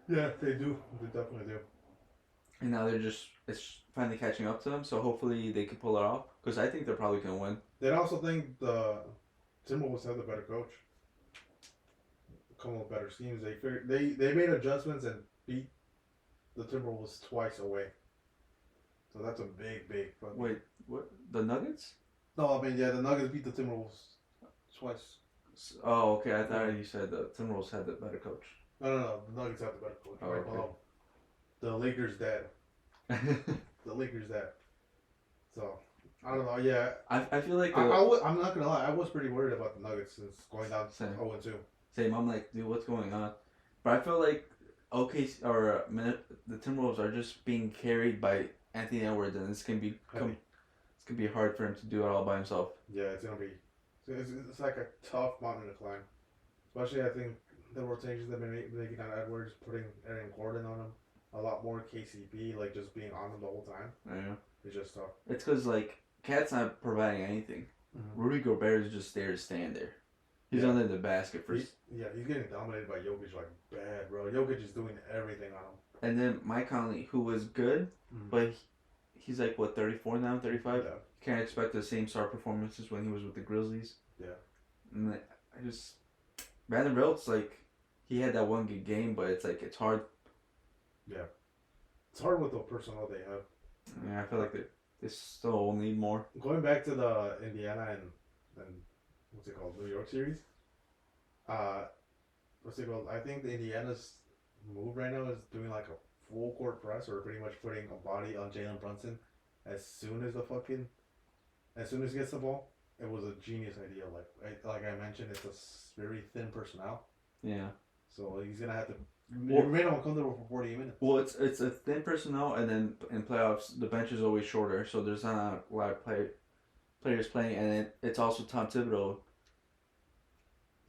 Yeah, they do. They definitely do. and now it's finally catching up to them. So hopefully they can pull it off because I think they're probably gonna win. They also think the Timberwolves have the better coach. Come up with better schemes. They made adjustments and beat the Timberwolves twice away. So that's a big fucking. Wait, what? The Nuggets? No, I mean yeah, the Nuggets beat the Timberwolves twice. Oh, okay. I thought you said the Timberwolves had the better coach. No. The Nuggets have the better coach. Oh, Right okay. below. The Lakers dad. The Lakers dad. So I don't know. Yeah, I feel like I'm not gonna lie. I was pretty worried about the Nuggets since going down Same. 0-2. same. I'm like, dude, what's going on? But I feel like the Timberwolves are just being carried by Anthony Edwards, and it's gonna be hard for him to do it all by himself. Yeah, it's gonna be. It's like a tough mountain to climb. Especially, I think the rotations they've been making on Edwards, putting Aaron Gordon on him, a lot more KCP, like just being on him the whole time. Yeah. It's just tough. It's because like Cat's not providing anything. Mm-hmm. Rudy Gobert is just there to stand there. He's Yeah. under the basket for. He's getting dominated by Jokic like bad, bro. Jokic is doing everything on him. And then Mike Conley, who was good, but he's like what 34 now, 35. Yeah. Can't expect the same star performances when he was with the Grizzlies. Yeah. And I just Vanderbilt's like he had that one good game, but it's like it's hard. Yeah. It's hard with the personnel they have. Yeah, I feel like they still need more. Going back to the Indiana and what's it called, New York series. What's it called? I think the Indiana's move right now is doing like a full court press, or pretty much putting a body on Jalen Brunson as soon as he gets the ball. It was a genius idea. Like I mentioned, it's a very thin personnel, Yeah. so he's gonna have to Well- remain uncomfortable for 40 minutes. Well, it's a thin personnel, and then in playoffs the bench is always shorter, so there's not a lot of players playing, and it's also Tom Thibodeau.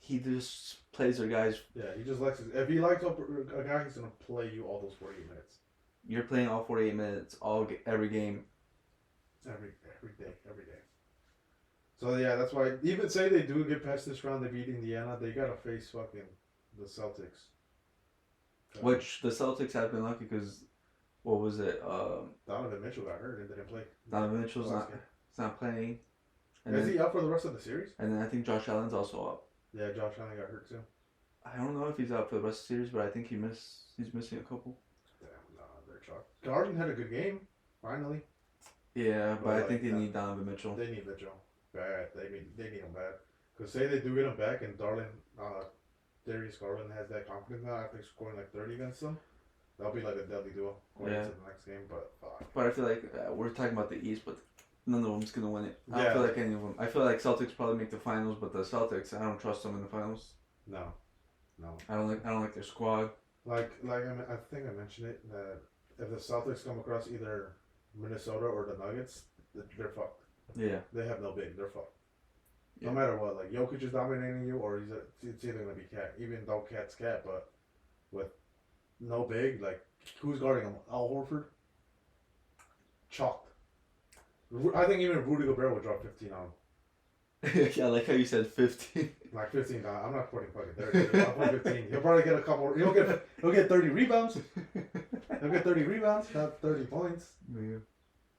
He just plays their guys. Yeah, he just likes if he likes a guy, he's gonna play you all those 40 minutes You're playing all 48 minutes, every game. every day. So yeah, that's why even say they do get past this round, they beat Indiana, they gotta face fucking the Celtics. Which the Celtics have been lucky because, what was it? Donovan Mitchell got hurt and didn't play. Donovan Mitchell's Last not playing. And Is then, he up for the rest of the series? and then I think Josh Allen's also up. Yeah, Josh Allen got hurt too. I don't know if he's out for the rest of the series, but I think he's missing a couple. Damn, nah, they're chalk. Garden had a good game, finally. Yeah, but Well, I think like, they need Donovan Mitchell. They need Mitchell bad. They need him bad. Cause say they do get him back, and Darius Garland has that confidence now after scoring like 30 against them. That'll be like a deadly duo going into the next game. But But I feel like we're talking about the East, but none of them's gonna win it. I Yeah. don't feel like any of them. I feel like Celtics probably make the finals, but the Celtics, I don't trust them in the finals. no. I don't like their squad. I think I mentioned it that if the Celtics come across either Minnesota or the Nuggets, they're fucked. Yeah. They have no big. They're fucked. Yeah. No matter what, like Jokic is dominating you, or it's either gonna be Cat. Even though Cat's Cat, but with no big, like who's guarding him? Al Horford. Chalked. I think even Rudy Gobert would drop 15 on him. Yeah, I like how you said 15. Like 15. I'm not putting fucking 30. I'll put 15. He'll probably get a couple. He'll get 30 rebounds. He'll get 30 rebounds, not 30 points. Yeah.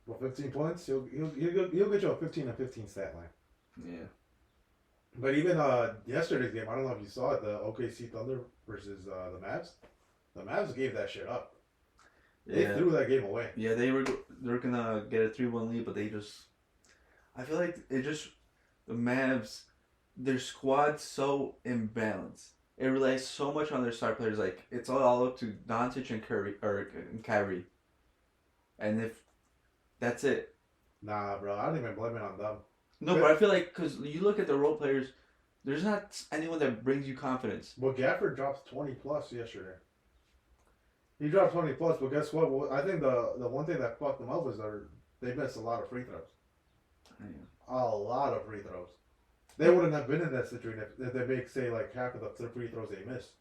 Well, 15 points. He'll get you a 15 and 15 stat line. Yeah. But even yesterday's game, I don't know if you saw it, the OKC Thunder versus the Mavs. The Mavs gave that shit up. They threw that game away. Yeah, they're gonna get a 3-1 lead, but they just. I feel like the Mavs, their squad's so imbalanced. It relies so much on their star players. Like it's all up to Doncic and Kyrie, and if that's it. Nah, bro, I don't even blame it on them. No, but I feel like because you look at the role players, there's not anyone that brings you confidence. Well, Gafford dropped 20 plus yesterday. He dropped 20 plus, but guess what? Well, I think the one thing that fucked them up was they missed a lot of free throws. Yeah. A lot of free throws. They wouldn't have been in that situation if they make, say, like half of the free throws they missed.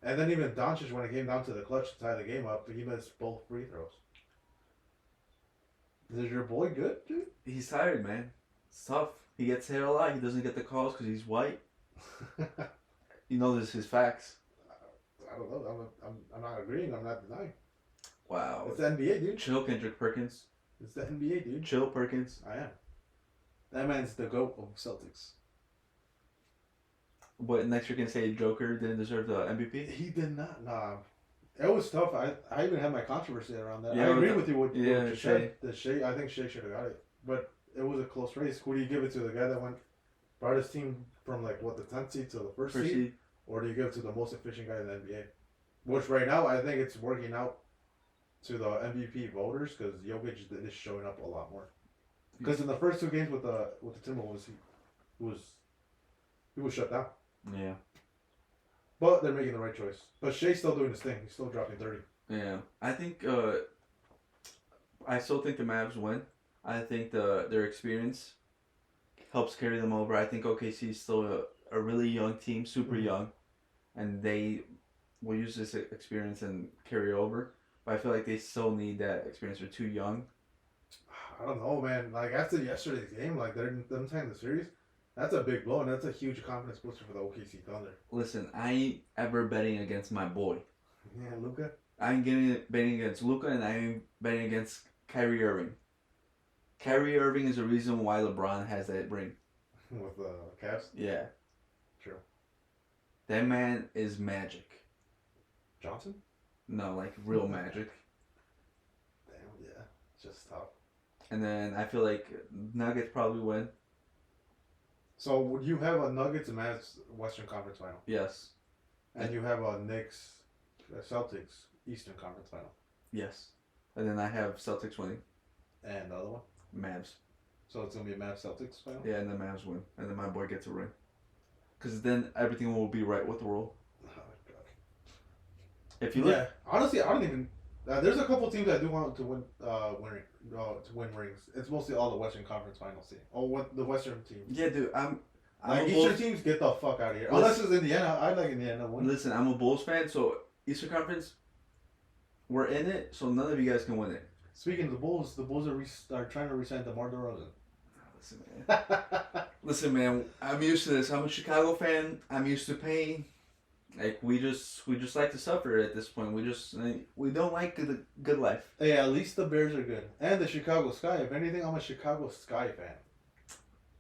And then even Doncic, when it came down to the clutch to tie the game up, he missed both free throws. Is your boy good, dude? He's tired, man. It's tough. He gets hit a lot. He doesn't get the calls because he's white. You know, this is facts. I don't know. I'm not agreeing. I'm not denying. Wow. It's the NBA, dude. Chill, Kendrick Perkins. It's the NBA, dude. Chill, Perkins. I am. That man's the GOAT of Celtics. What, next you're going to say Joker didn't deserve the MVP? He did not. Nah. It was tough. I even had my controversy around that. Yeah, I agree with with you with yeah, what you said. The Shea, I think Shea should have got it. But it was a close race. Who do you give it to? The guy that brought his team from the 10th seed to the first seed? Or do you give it to the most efficient guy in the NBA? Which right now I think it's working out to the MVP voters because Jokic is showing up a lot more. Because in the first 2 games with the Timberwolves, he was shut down. Yeah. But they're making the right choice. But Shea's still doing his thing. He's still dropping 30. Yeah. I think, I still think the Mavs win. I think their experience helps carry them over. I think OKC is still a really young team, super young. And they will use this experience and carry over. But I feel like they still need that experience. They're too young. I don't know, man. Like, after yesterday's game, like, them tying the series, that's a big blow, and that's a huge confidence booster for the OKC Thunder. Listen, I ain't ever betting against my boy. Yeah, Luka. I ain't betting against Luka, and I ain't betting against Kyrie Irving. Kyrie Irving is the reason why LeBron has that ring. With the Cavs? Yeah. True. That man is magic. Johnson? No, like real magic. Damn, yeah. It's just tough. And then I feel like Nuggets probably win. So, would you have a Nuggets and Mavs Western Conference Final? Yes. And you have a Knicks Celtics Eastern Conference Final? Yes. And then I have Celtics winning. And the other one? Mavs. So, it's going to be a Mavs Celtics Final? Yeah, and then Mavs win. And then my boy gets a ring. Because then everything will be right with the world. Oh, God. If you look... Yeah. Honestly, I don't even... there's a couple teams that do want to win rings. It's mostly all the Western Conference Finals team. The Western teams. Yeah, dude, I'm like, a Eastern Bulls, teams, get the fuck out of here. Listen- Unless it's Indiana. I'd like Indiana to win. listen, I'm a Bulls fan, so Eastern Conference, we're in it, so none of you guys can win it. Speaking of the Bulls are trying to resign DeMar DeRozan. Listen, man. Listen, man, I'm used to this. I'm a Chicago fan. I'm used to pain. Like, we just like to suffer at this point. We don't like the good life. Hey, at least the Bears are good. And the Chicago Sky. If anything, I'm a Chicago Sky fan.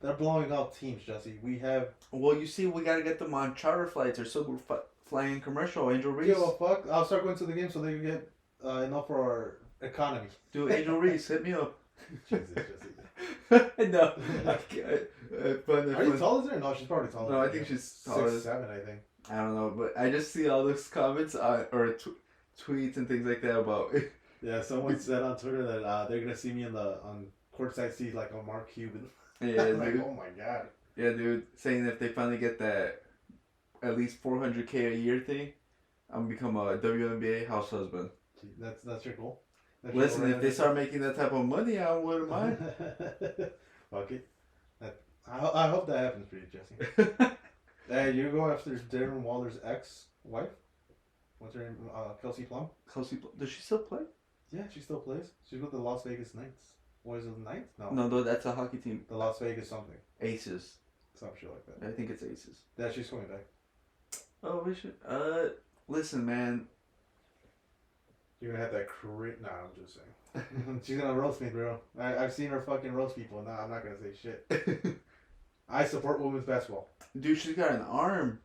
They're blowing out teams, Jesse. We have... Well, you see, we gotta get them on charter flights or so we're flying commercial. Angel Reese. Give a fuck. I'll start going to the game so they can get enough for our economy. Dude, Angel Reese, hit me up. Jesus, Jesse. No. I can't. Are you tall as her? No, she's probably taller. No, I think she's taller. 6'7", I think. I don't know, but I just see all those comments or tweets and things like that about. Yeah, someone said on Twitter that they're gonna see me on courtside seats like a Mark Cuban. Yeah, I'm like, dude. oh my god. Yeah, dude. Saying if they finally get that at least $400K a year thing, I'm gonna become a WNBA house husband. That's your goal. Listen, if they start making that type of money, I wouldn't mind. Fuck it. I hope that happens for you, Jesse. Hey, you go after Darren Waller's ex-wife? What's her name? Kelsey Plum? Does she still play? Yeah, she still plays. She's with the Las Vegas Knights. What is it, the Knights? No. No, that's a hockey team. The Las Vegas something. Aces. Some shit like that. I think it's Aces. Yeah, she's coming back. Oh, we should. Listen, man. You're gonna have that Nah, I'm just saying. She's gonna roast me, bro. I've seen her fucking roast people. Nah, I'm not gonna say shit. I support women's basketball. Dude, she's got an arm.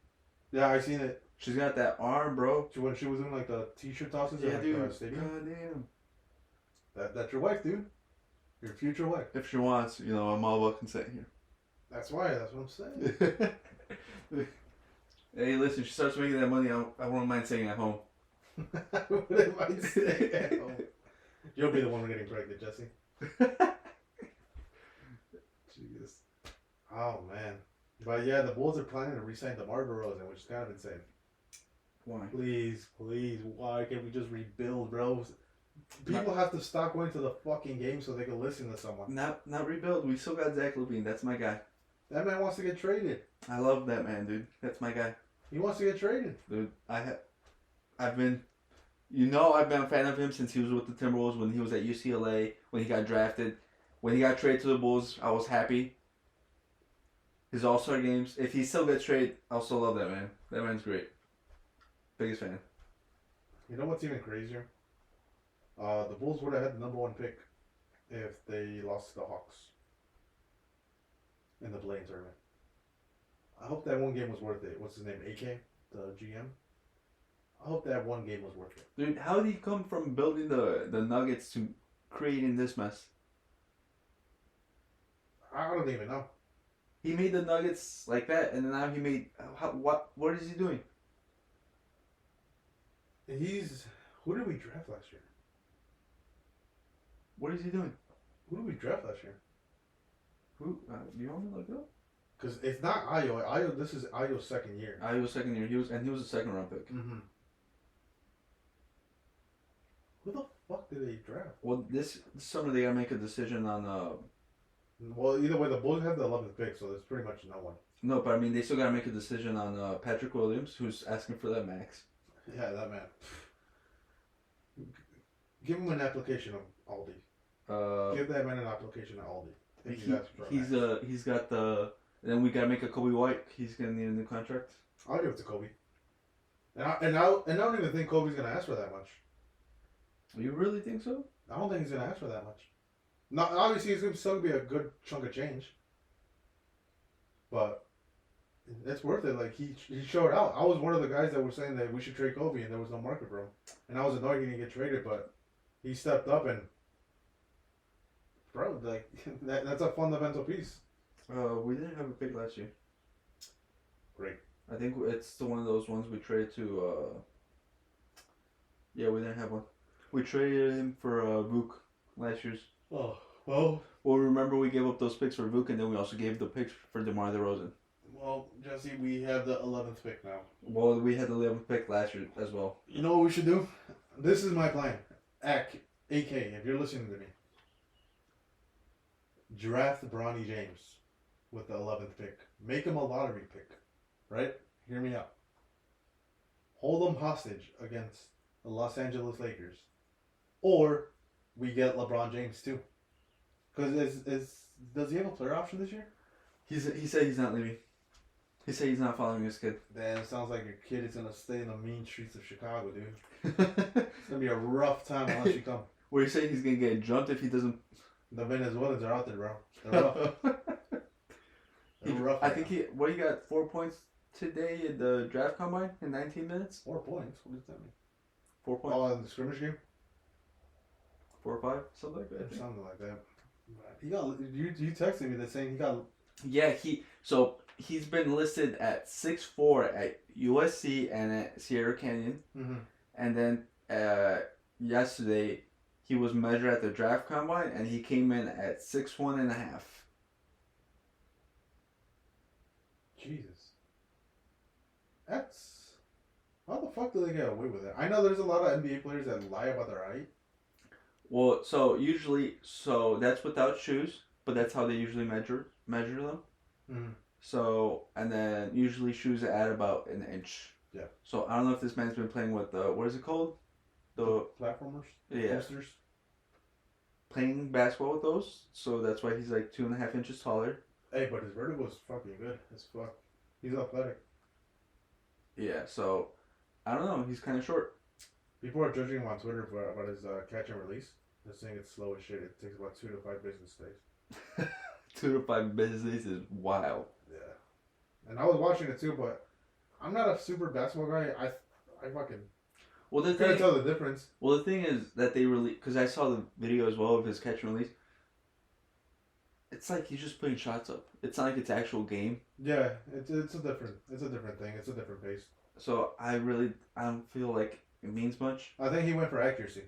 Yeah, I seen it. She's got that arm, bro. When she was doing like the t-shirt tosses Yeah, at dude. the stadium. God damn. That's your wife, dude. Your future wife. If she wants, I'm all about consent here. That's why. That's what I'm saying. Hey, listen, she starts making that money, I won't mind staying at home. Wouldn't mind staying at home. You'll be the one getting pregnant, Jesse. Jesus. Oh, man. But yeah, the Bulls are planning to re-sign DeMar DeRozan, which is kind of insane. Why? Please, why can't we just rebuild, bro? People have to stop going to the fucking game so they can listen to someone. Not rebuild. We still got Zach LaVine. That's my guy. That man wants to get traded. I love that man, dude. That's my guy. He wants to get traded. Dude, I've been a fan of him since he was with the Timberwolves, when he was at UCLA, when he got drafted. When he got traded to the Bulls, I was happy. His All-Star games, if he still gets traded, I'll still love that man. That man's great. Biggest fan. You know what's even crazier? The Bulls would have had the number one pick if they lost to the Hawks in the play-in tournament. I hope that one game was worth it. What's his name? AK, the GM. I hope that one game was worth it. Dude, how did he come from building the Nuggets to creating this mess? I don't even know. He made the Nuggets like that, and then now he made what is he doing? Who did we draft last year? What is he doing? Who did we draft last year? Who? Do you want me to look it up? Because it's not Ayo. This is Ayo's second year. He was second year. He was a second round pick. Mm-hmm. Who the fuck did they draft? Well, this summer they gotta make a decision on. Well, either way, the Bulls have the 11th pick, so there's pretty much no one. No, but I mean they still gotta make a decision on Patrick Williams, who's asking for that max. Yeah, that man. Give him an application of Aldi. Give that man an application of Aldi. If he's asking for a max. He's got the. Then we gotta make a Kobe White. He's gonna need a new contract. I'll give it to Kobe. And I don't even think Kobe's gonna ask for that much. You really think so? I don't think he's gonna ask for that much. Not obviously, it's gonna still be a good chunk of change. But it's worth it. Like he showed out. I was one of the guys that were saying that we should trade Kobe, and there was no market for him. And I was annoyed he didn't get traded, but he stepped up and, bro, like that's a fundamental piece. We didn't have a pick last year. Great. I think it's one of those ones we traded to. Yeah, we didn't have one. We traded him for Vuk last year's. Oh well. Well, remember we gave up those picks for Vuk, and then we also gave the picks for DeMar DeRozan. Well, Jesse, we have the 11th pick now. Well, we had the 11th pick last year as well. You know what we should do? This is my plan. AK, if you're listening to me, draft Bronny James with the 11th pick. Make him a lottery pick, right? Hear me out. Hold him hostage against the Los Angeles Lakers, or we get LeBron James too. Because does he have a player option this year? He said he's not leaving. He said he's not following his kid. Then it sounds like your kid is gonna stay in the mean streets of Chicago, dude. It's gonna be a rough time unless you come. Where you say he's gonna get jumped if he doesn't. The Venezuelans are out there, bro. They're rough. They're rough. I think he got 4 points today in the draft combine in 19 minutes. 4 points. What does that mean? 4 points. Oh, in the scrimmage game. 4 or 5, something like that. Something like that. He got you texted me that saying he got. Yeah, he's been listed at 6'4" at USC and at Sierra Canyon, and then yesterday he was measured at the draft combine and he came in at 6'1.5". Jesus. That's how the fuck do they get away with it? I know there's a lot of NBA players that lie about their height. Well, so that's without shoes, but that's how they usually measure them. Mm-hmm. So, and then usually shoes add about an inch. Yeah. So I don't know if this man's been playing with what is it called? The platformers? Yeah. Posters? Playing basketball with those. So that's why he's like 2.5 inches taller. Hey, but his vertical is fucking good as fuck. He's athletic. Yeah, so I don't know. He's kind of short. People are judging him on Twitter about his catch and release. They're saying it's slow as shit. It takes about 2 to 5 business days. 2 to 5 business days is wild. Yeah. And I was watching it too, but I'm not a super basketball guy. I fucking can't tell the difference. Well, the thing is that they release, because I saw the video as well of his catch and release. It's like he's just putting shots up. It's not like it's actual game. Yeah, it's a different thing. It's a different pace. So I don't feel like it means much. I think he went for accuracy.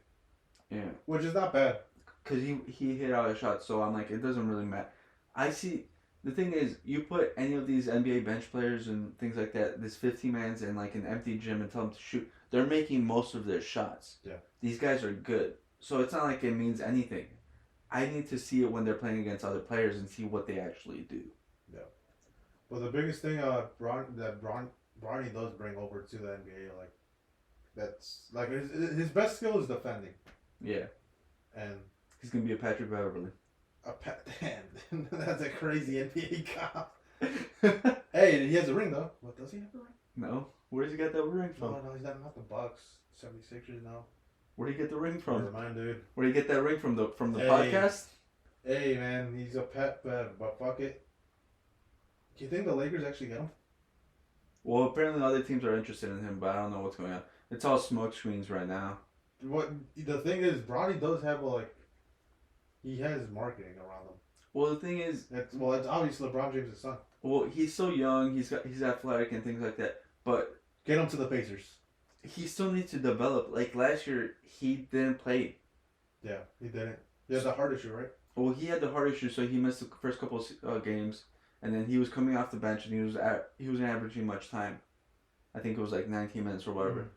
Yeah. Which is not bad. Because he hit out a shot, so I'm like, it doesn't really matter. I see, the thing is, you put any of these NBA bench players and things like that, this 15-mans in like an empty gym and tell them to shoot, they're making most of their shots. Yeah. These guys are good. So it's not like it means anything. I need to see it when they're playing against other players and see what they actually do. Yeah. But the biggest thing Bronny does bring over to the NBA, like, that's, like, his best skill is defending. Yeah. And he's going to be a Patrick Beverly. Damn, that's a crazy NBA cop. Hey, he has a ring, though. What, does he have a ring? No. Where's he got that ring from? No, he's not the Bucks. 76ers now. Where did he get the ring Never from? mind, dude. Where did he get that ring from? The Hey. podcast? Hey, man, he's a pet bev, but fuck it. Do you think the Lakers actually get him? Well, apparently other teams are interested in him, but I don't know what's going on. It's all smoke screens right now. What the thing is, Bronny does have he has marketing around him. Well, the thing is, It's obvious LeBron James' son. well, he's so young. He's athletic and things like that. But Get him to the Pacers. he still needs to develop. Like last year, he didn't play. Yeah, he didn't. He has the heart issue, right? Well, he had the heart issue, so he missed the first couple of games, and then he was coming off the bench, and he wasn't averaging much time. I think it was like 19 minutes or whatever. Mhm.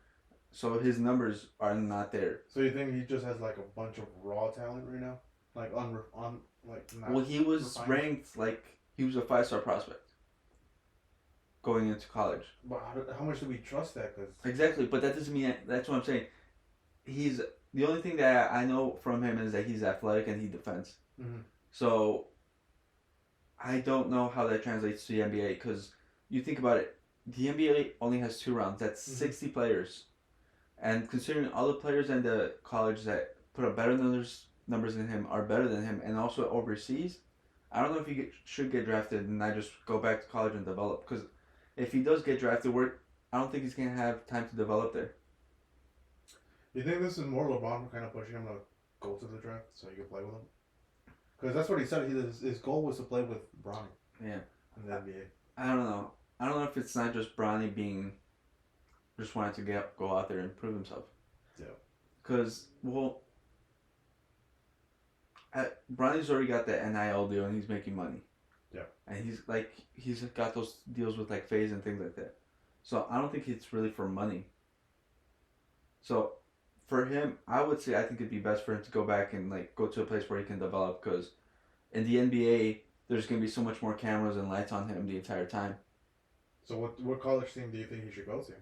So his numbers are not there. So you think he just has a bunch of raw talent right now, not Well, he was refined? ranked he was a 5-star prospect going into college. But how much do we trust that? Because Exactly, but that doesn't mean that's what I'm saying. He's the only thing that I know from him is that he's athletic and he defends. Mhm. So I don't know how that translates to the NBA because you think about it, the NBA only has 2 rounds. That's 60 players, and considering all the players in the college that put up better numbers than him are better than him, and also overseas, I don't know if he should get drafted and not just go back to college and develop. Because if he does get drafted, I don't think he's gonna have time to develop there. you think this is more LeBron kind of pushing him to go to the draft so he can play with him? Because that's what he said. His goal was to play with Bronny. Yeah. In the NBA. I don't know. I don't know if it's not just Bronny just wanting to go out there and prove himself. Yeah. Because, well, Bronny's already got that NIL deal and he's making money. Yeah. And he's got those deals with FaZe and things like that. So I don't think it's really for money. So for him, I would say I think it'd be best for him to go back and go to a place where he can develop. Because in the NBA, there's gonna be so much more cameras and lights on him the entire time. So what college team do you think he should go to?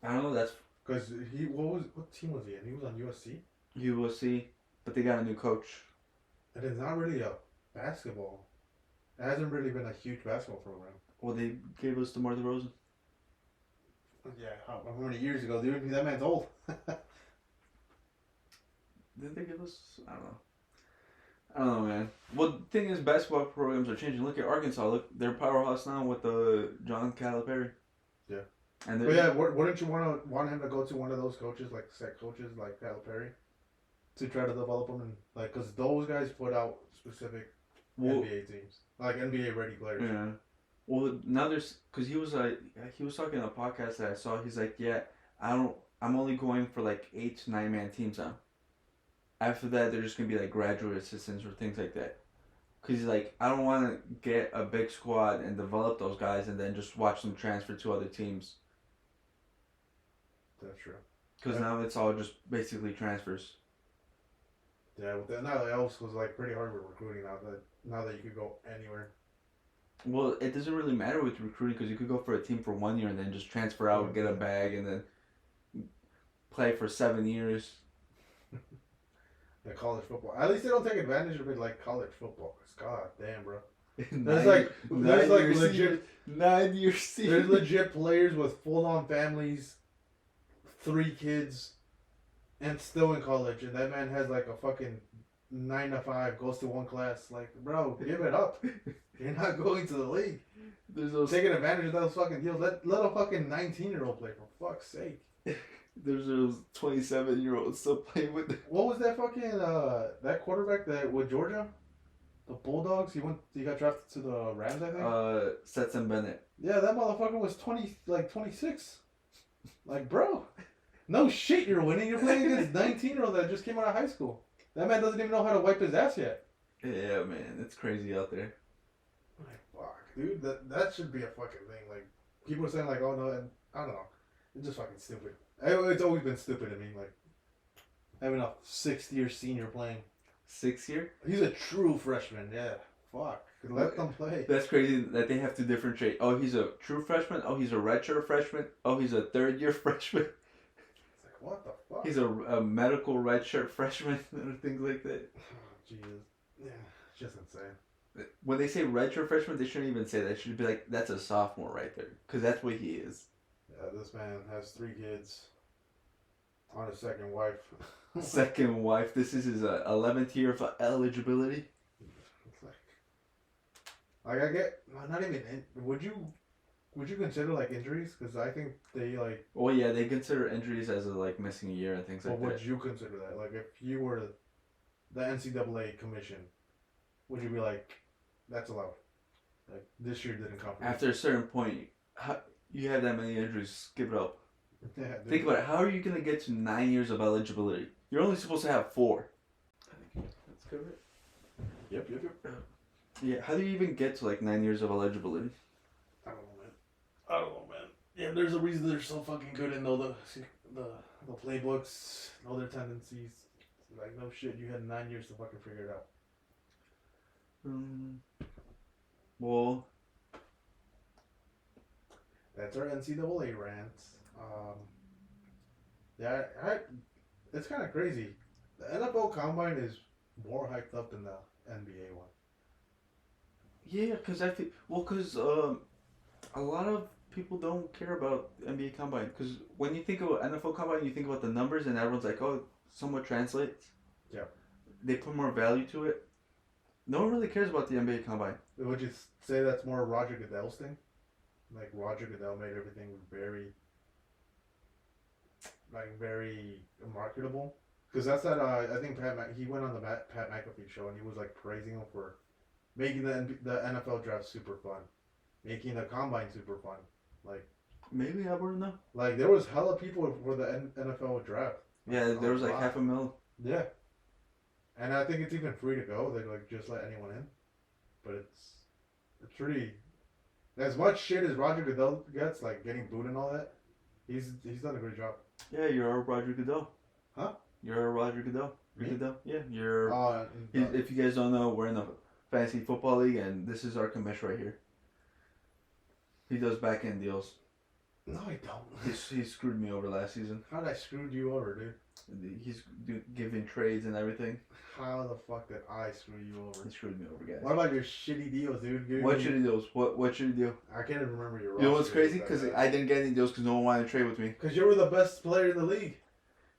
I don't know. That's Because what team was he in? He was on USC. USC, but they got a new coach. And it's not really a basketball. It hasn't really been a huge basketball program. Well, they gave us DeMar DeRozan. Yeah, how many years ago, dude? That man's old. Didn't they give us? I don't know. I don't know, man. Well, the thing is, basketball programs are changing. Look at Arkansas. Look, they're a powerhouse now with John Calipari. Yeah. And But yeah, wouldn't you want him to go to one of those coaches, set coaches like Calipari, to try to develop him and because those guys put out specific NBA teams, NBA ready players. Yeah. Well, now because he was talking on a podcast that I saw. He's like, yeah, I'm only going for 8 to 9 man teams now. After that, they're just gonna be graduate assistants or things like that. Cause he's like, I don't want to get a big squad and develop those guys and then just watch them transfer to other teams. That's true. Cause now it's all just basically transfers. Yeah, but now that else was pretty hard with recruiting now that you could go anywhere. Well, it doesn't really matter with recruiting because you could go for a team for 1 year and then just transfer out, get a bag, and then play for 7 years. The college football. At least they don't take advantage of it like college football. 'Cause god damn, bro. There's legit 9 year season. There's legit players with full on families, 3 kids, and still in college, and that man has a fucking 9 to 5, goes to one class. Bro, give it up. You're not going to the league. There's those Taking advantage of those fucking deals. Let a fucking 19-year-old play, for fuck's sake. There's those 27-year-olds still playing with them. What was that fucking that quarterback that with Georgia? The Bulldogs? He got drafted to the Rams, I think? Stetson Bennett. Yeah, that motherfucker was 26. Bro. No shit, you're winning. You're playing against 19-year-old that just came out of high school. That man doesn't even know how to wipe his ass yet. Yeah, man, it's crazy out there. Fuck, dude. That should be a fucking thing. People are saying oh no, and I don't know. It's just fucking stupid. It's always been stupid to me. Having a 6th-year senior playing. 6 year? He's a true freshman. Yeah. Fuck. Let them play. That's crazy that they have to differentiate. Oh, he's a true freshman. Oh, he's a redshirt freshman. Oh, he's a 3rd-year freshman. It's what the fuck? He's a medical redshirt freshman or things like that. Oh, Jesus. Yeah, it's just insane. When they say redshirt freshman, they shouldn't even say that. It should be that's a sophomore right there. Because that's what he is. Yeah, this man has 3 kids. on his second wife. Second wife. This is his 11th year of eligibility. It's like I get not even. Would you consider like injuries? Because I think they like. Oh yeah, they consider injuries as like missing a year and things Or like would that. you consider that? Like, if you were the NCAA commission, would you be like, that's allowed? Like, this year didn't come. After a certain point, you have that many injuries, give it up. Yeah, dude. Think about it. How are you gonna get to 9 years of eligibility? You're only supposed to have 4. That's correct. Yep. Yeah. How do you even get to like 9 years of eligibility? I don't know, man. Yeah, there's a reason they're so fucking good and know the playbooks, know their tendencies. Like, no shit, you had 9 years to fucking figure it out. Well, That's our NCAA rant. Yeah, it's kind of crazy. The NFL Combine is more hyped up than the NBA one. yeah, because a lot of people don't care about NBA Combine. Because when you think about NFL Combine, you think about the numbers, and everyone's like, oh, it somewhat translates. Yeah. They put more value to it. No one really cares about the NBA Combine. Would you say that's more Roger Goodell's thing? Like, Roger Goodell made everything very marketable. Because that's that. I think he went on the Pat McAfee show and he was like praising him for making the NFL draft super fun, making the combine super fun. Like, Maybe I wouldn't know. like there was hella people for the NFL draft. Yeah, there was like lot. 500,000. Yeah, and I think it's even free to go. They like just let anyone in, but it's pretty. As much shit as Roger Goodell gets, like getting booed and all that, he's done a great job. Yeah, you're a Roger Goodell. Huh? You're a Roger Goodell. Me? Goodell? Yeah, you're. Oh, If you guys don't know, we're in the fantasy football league, and this is our commish right here. He does back end deals. no, I don't. He screwed me over last season. How did I screw you over, dude? He's giving trades and everything. How the fuck did I screw you over? He screwed me over, guys. What about your shitty deals, dude? What should he do? What should he do? I can't even remember your. You know what's roster crazy? that Because bad. I didn't get any deals because no one wanted to trade with me. Because you were the best player in the league.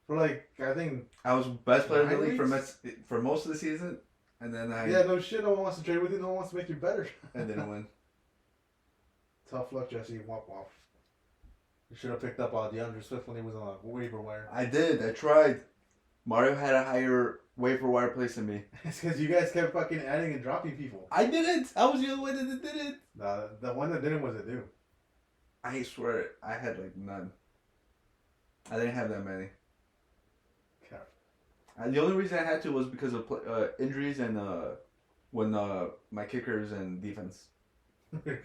For like, I think. I was best player in the 9 league weeks? for most of the season, and then I Yeah, no shit. No one wants to trade with you. No one wants to make you better. I didn't win. Tough luck, Jesse. Womp womp. You should have picked up DeAndre Swift when he was on a waiver wire. I did. I tried. Mario had a higher waiver wire place than me. It's because you guys kept fucking adding and dropping people. I didn't. I was the only one that did it. Nah, the one that didn't was a dude. I swear, I had like none. I didn't have that many. The only reason I had to was because of injuries and when my kickers and defense.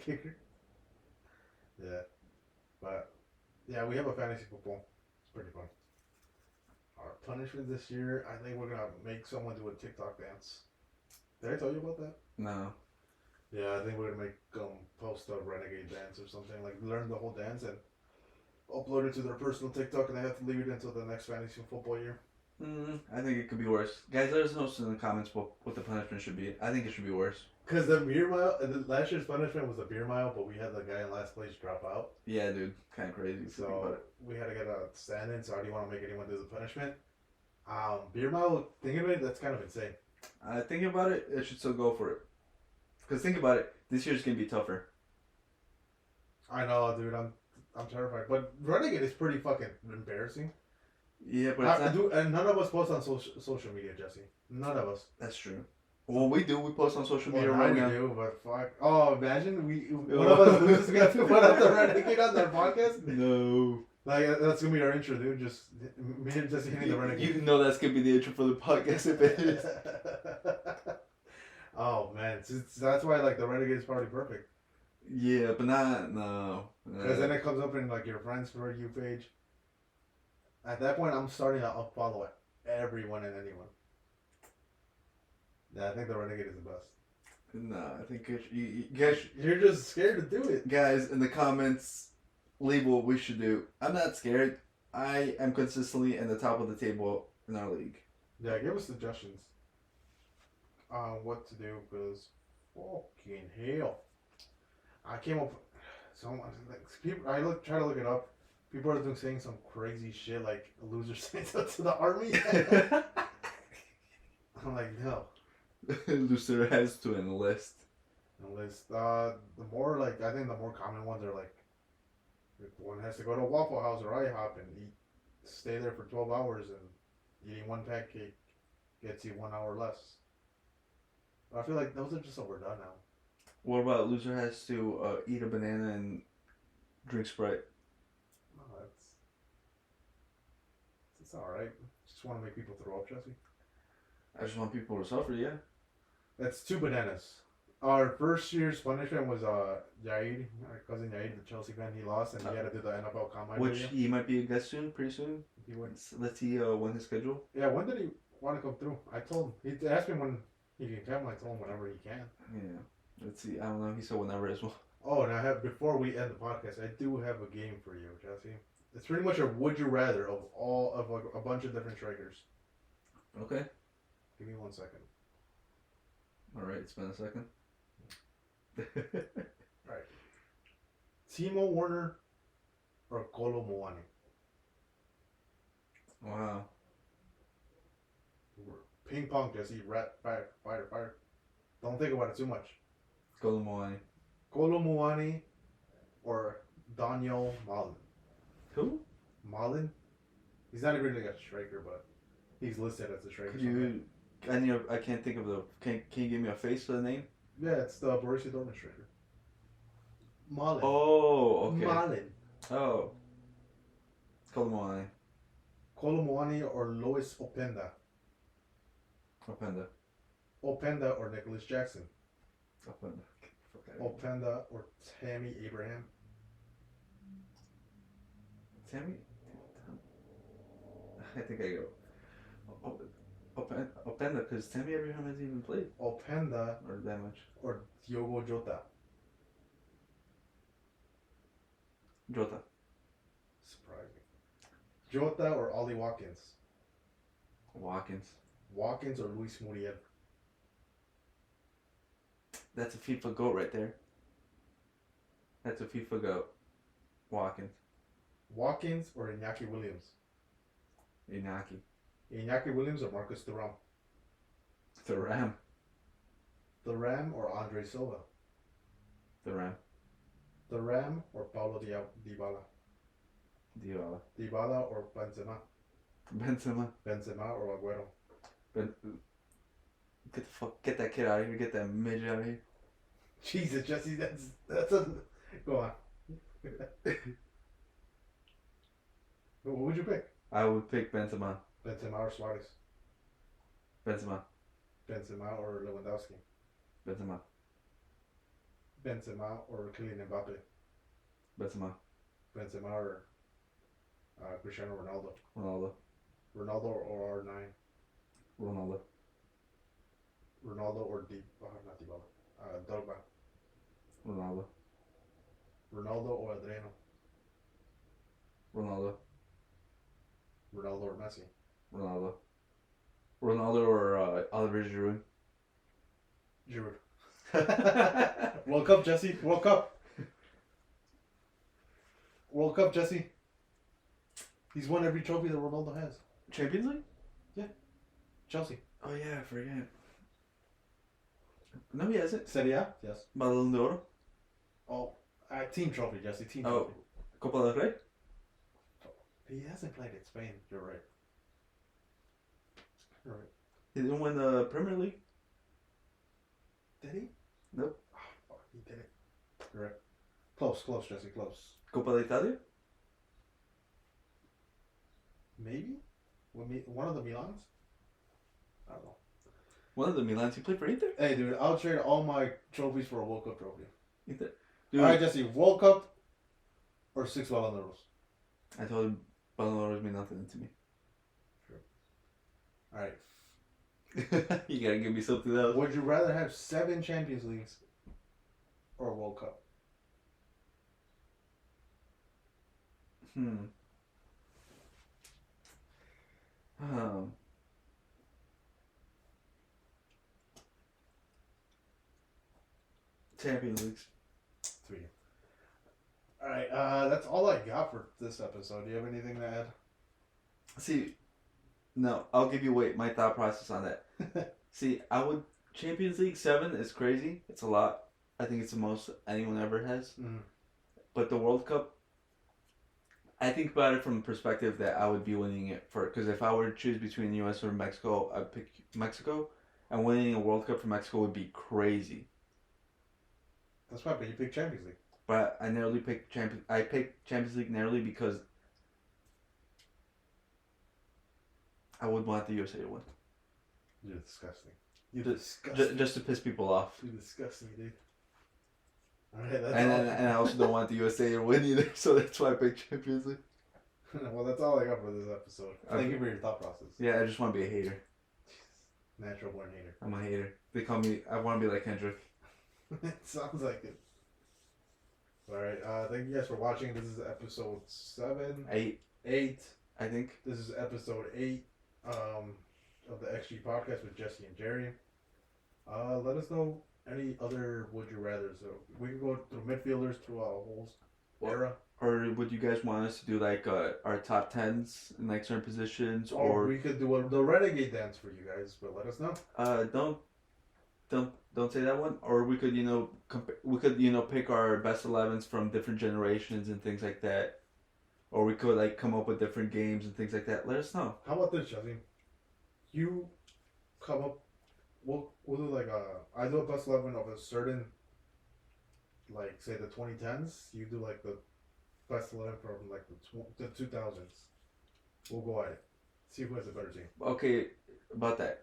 Kicker. Yeah. But, yeah, we have a fantasy football. It's pretty fun. Our punishment this year, I think we're going to make someone do a TikTok dance. Did I tell you about that? No. Yeah, I think we're going to make post a renegade dance or something. Like, learn the whole dance and upload it to their personal TikTok, and they have to leave it until the next fantasy football year. I think it could be worse. Guys, let us know in the comments what the punishment should be. I think it should be worse. Because the beer mile, last year's punishment was the beer mile, but we had the guy in last place drop out. Yeah, dude. Kind of crazy. So think about it. We had to get a stand-in, so I didn't want to make anyone do the punishment. Beer mile, thinking about it, that's kind of insane. Thinking about it, it should still go for it. Because think about it, this year's going to be tougher. I know, dude, I'm terrified. But Renegade is pretty fucking embarrassing. Yeah, but it's not... And none of us post on social media, Jesse. None of us. That's true. Well, we do. We post on social media Well, right we now. do, but fuck. Oh, imagine one of us loses, we have to put up the Renegade on their podcast. No. Like, that's gonna be our intro, dude. Just me and Jesse hitting the Renegade. You know that's going to be the intro for the podcast if it is. Oh man, that's why like the Renegade is probably perfect. Yeah, but no. Because then it comes up in like your friends for you page. At that point, I'm starting to unfollow everyone and anyone. Yeah, I think the Renegade is the best. No, I think you guys, You're just scared to do it. guys in the comments, leave what we should do. I'm not scared. I am consistently in the top of the table in our league. Yeah, give us suggestions on what to do, because fucking hell. I came up, so like people, try to look it up. People are doing saying some crazy shit like a loser signs up to the army. I'm like, no. Loser has to enlist. Unless the more like I think the more common ones are like if one has to go to a Waffle House or IHOP and stay there for 12 hours and eating one pancake gets you 1 hour less. But I feel like those are just overdone now. What about loser has to eat a banana and drink Sprite? No, it's all right. Just want to make people throw up, Jesse. I just want people to suffer, yeah. That's 2 bananas. Our first year's punishment was Yair, our cousin Yair, the Chelsea fan. He lost and he had to do the NFL combine. Which video. he might be a guest soon, pretty soon. He went. Let's see when his schedule. Yeah, when did he want to come through? I told him. He asked me when he can come. I told him whenever he can. Yeah. Let's see. I don't know. He said whenever as well. Oh, and I have before we end the podcast, I do have a game for you, Jesse. It's pretty much a would you rather of all of a bunch of different strikers. Okay. Give me 1 second. All right. It's been a second. Right. Timo Werner or Kolo Muani. Wow. Ping pong, Jesse. Fire. Don't think about it too much. Kolo Muani. Kolo Muani or Daniel Malin. Who? Malin? He's not even like a striker, but he's listed as a striker. Could you? I can't think of the. Can you give me a face for the name? Yeah, it's the Borussia Dortmund striker. Malin. Oh, okay. Malin. Oh. Kolo Muani. Kolo Muani or Lois Openda. Openda. Openda or Nicholas Jackson. Openda. Openda or Tammy Abraham. Tammy? I think I go. Openda, because Tammy Abraham hasn't even played. Openda Or that much. or Diogo Jota. Jota. Surprising. Jota or Ollie Watkins. Watkins. Watkins or Luis Muriel. That's a FIFA GOAT right there. That's a FIFA GOAT. Watkins. Watkins or Iñaki Williams. Inaki. Iñaki Williams or Marcus Thuram. The Ram. The Ram or Andre Silva. The Ram. The Ram or Paulo Dybala. Dybala. Dybala or Benzema. Benzema. Benzema or Aguero. Get that kid out of here. Get that midget out of here. Jesus, Jesse, that's a... Go on. What would you pick? I would pick Benzema. Benzema or Suarez? Benzema. Benzema or Lewandowski? Benzema. Benzema or Kylian Mbappe? Benzema. Benzema or Cristiano Ronaldo? Ronaldo. Ronaldo or R9? Ronaldo. Ronaldo or not Dybala. Drogba. Ronaldo. Ronaldo or Adriano? Ronaldo. Ronaldo or Messi? Ronaldo. Ronaldo or Oliver Giroud. Giroud. World Cup, Jesse. World Cup. World Cup, Jesse. He's won every trophy that Ronaldo has. Champions League? Chelsea. Oh yeah, I forget. No, he hasn't. Serie A? Yes. Ballon d'Oro. Oh, team trophy, Jesse. Team Oh. trophy. Copa del Rey. He hasn't played in Spain. You're right. You're right. He didn't win the Premier League. Did he? Nope. Oh, fuck, he did it. You're right. Close, Jesse, close. Copa de Italia. Maybe? One of the Milans? I don't know. One of the Milans. He played for Inter. Hey, dude, I'll trade all my trophies for a World Cup trophy. Inter. Dude, Alright, Jesse, World Cup or 6 Ballon d'Oros? I told him Ballon d'Oros mean nothing to me. Alright. You gotta give me something else. Would you rather have 7 Champions Leagues or a World Cup? Champions Leagues. 3. All right, that's all I got for this episode. Do you have anything to add? See, no, I'll give you my thought process on that. See, Champions League 7 is crazy. It's a lot. I think it's the most anyone ever has. Mm. But the World Cup, I think about it from the perspective that I would be winning it because if I were to choose between U.S. or Mexico, I'd pick Mexico. And winning a World Cup for Mexico would be crazy. That's fine, but you picked Champions League. But I narrowly picked I picked Champions League narrowly because I would want the USA to win. You're disgusting. You're disgusting. Just to piss people off. You're disgusting, dude. All right, that's And I also don't want the USA to win either, so that's why I picked Champions League. Well, that's all I got for this episode. Thank Okay. you for your thought process. Yeah, I just want to be a hater. Natural born hater. I'm a hater. They call me. I want to be like Kendrick. It sounds like it. Alright, thank you guys for watching. This is episode 7. 8, 8. I think. This is episode 8 of the XG podcast with Jesse and Jerry. Let us know any other would you rather. So we can go through midfielders through a whole era. Or would you guys want us to do like our top 10s in like certain positions? Or we could do the renegade dance for you guys, but let us know. Don't say that one. Or we could pick our best 11s from different generations and things like that. Or we could like come up with different games and things like that. Let us know. How about this, Jesse? You come up. We'll do like I do a best 11 of a certain, like say the 2010s. You do like the best 11 from like the 2000s. We'll go at it. See who has a better team. Okay, about that.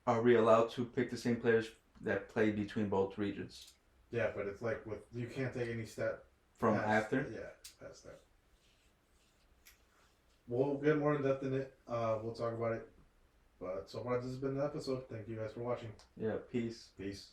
Are we allowed to pick the same players that play between both regions? Yeah, but it's like you can't take any step From past, after? Yeah, past that. We'll get more in depth in it. We'll talk about it. But so far, this has been the episode. Thank you guys for watching. Yeah, peace. Peace.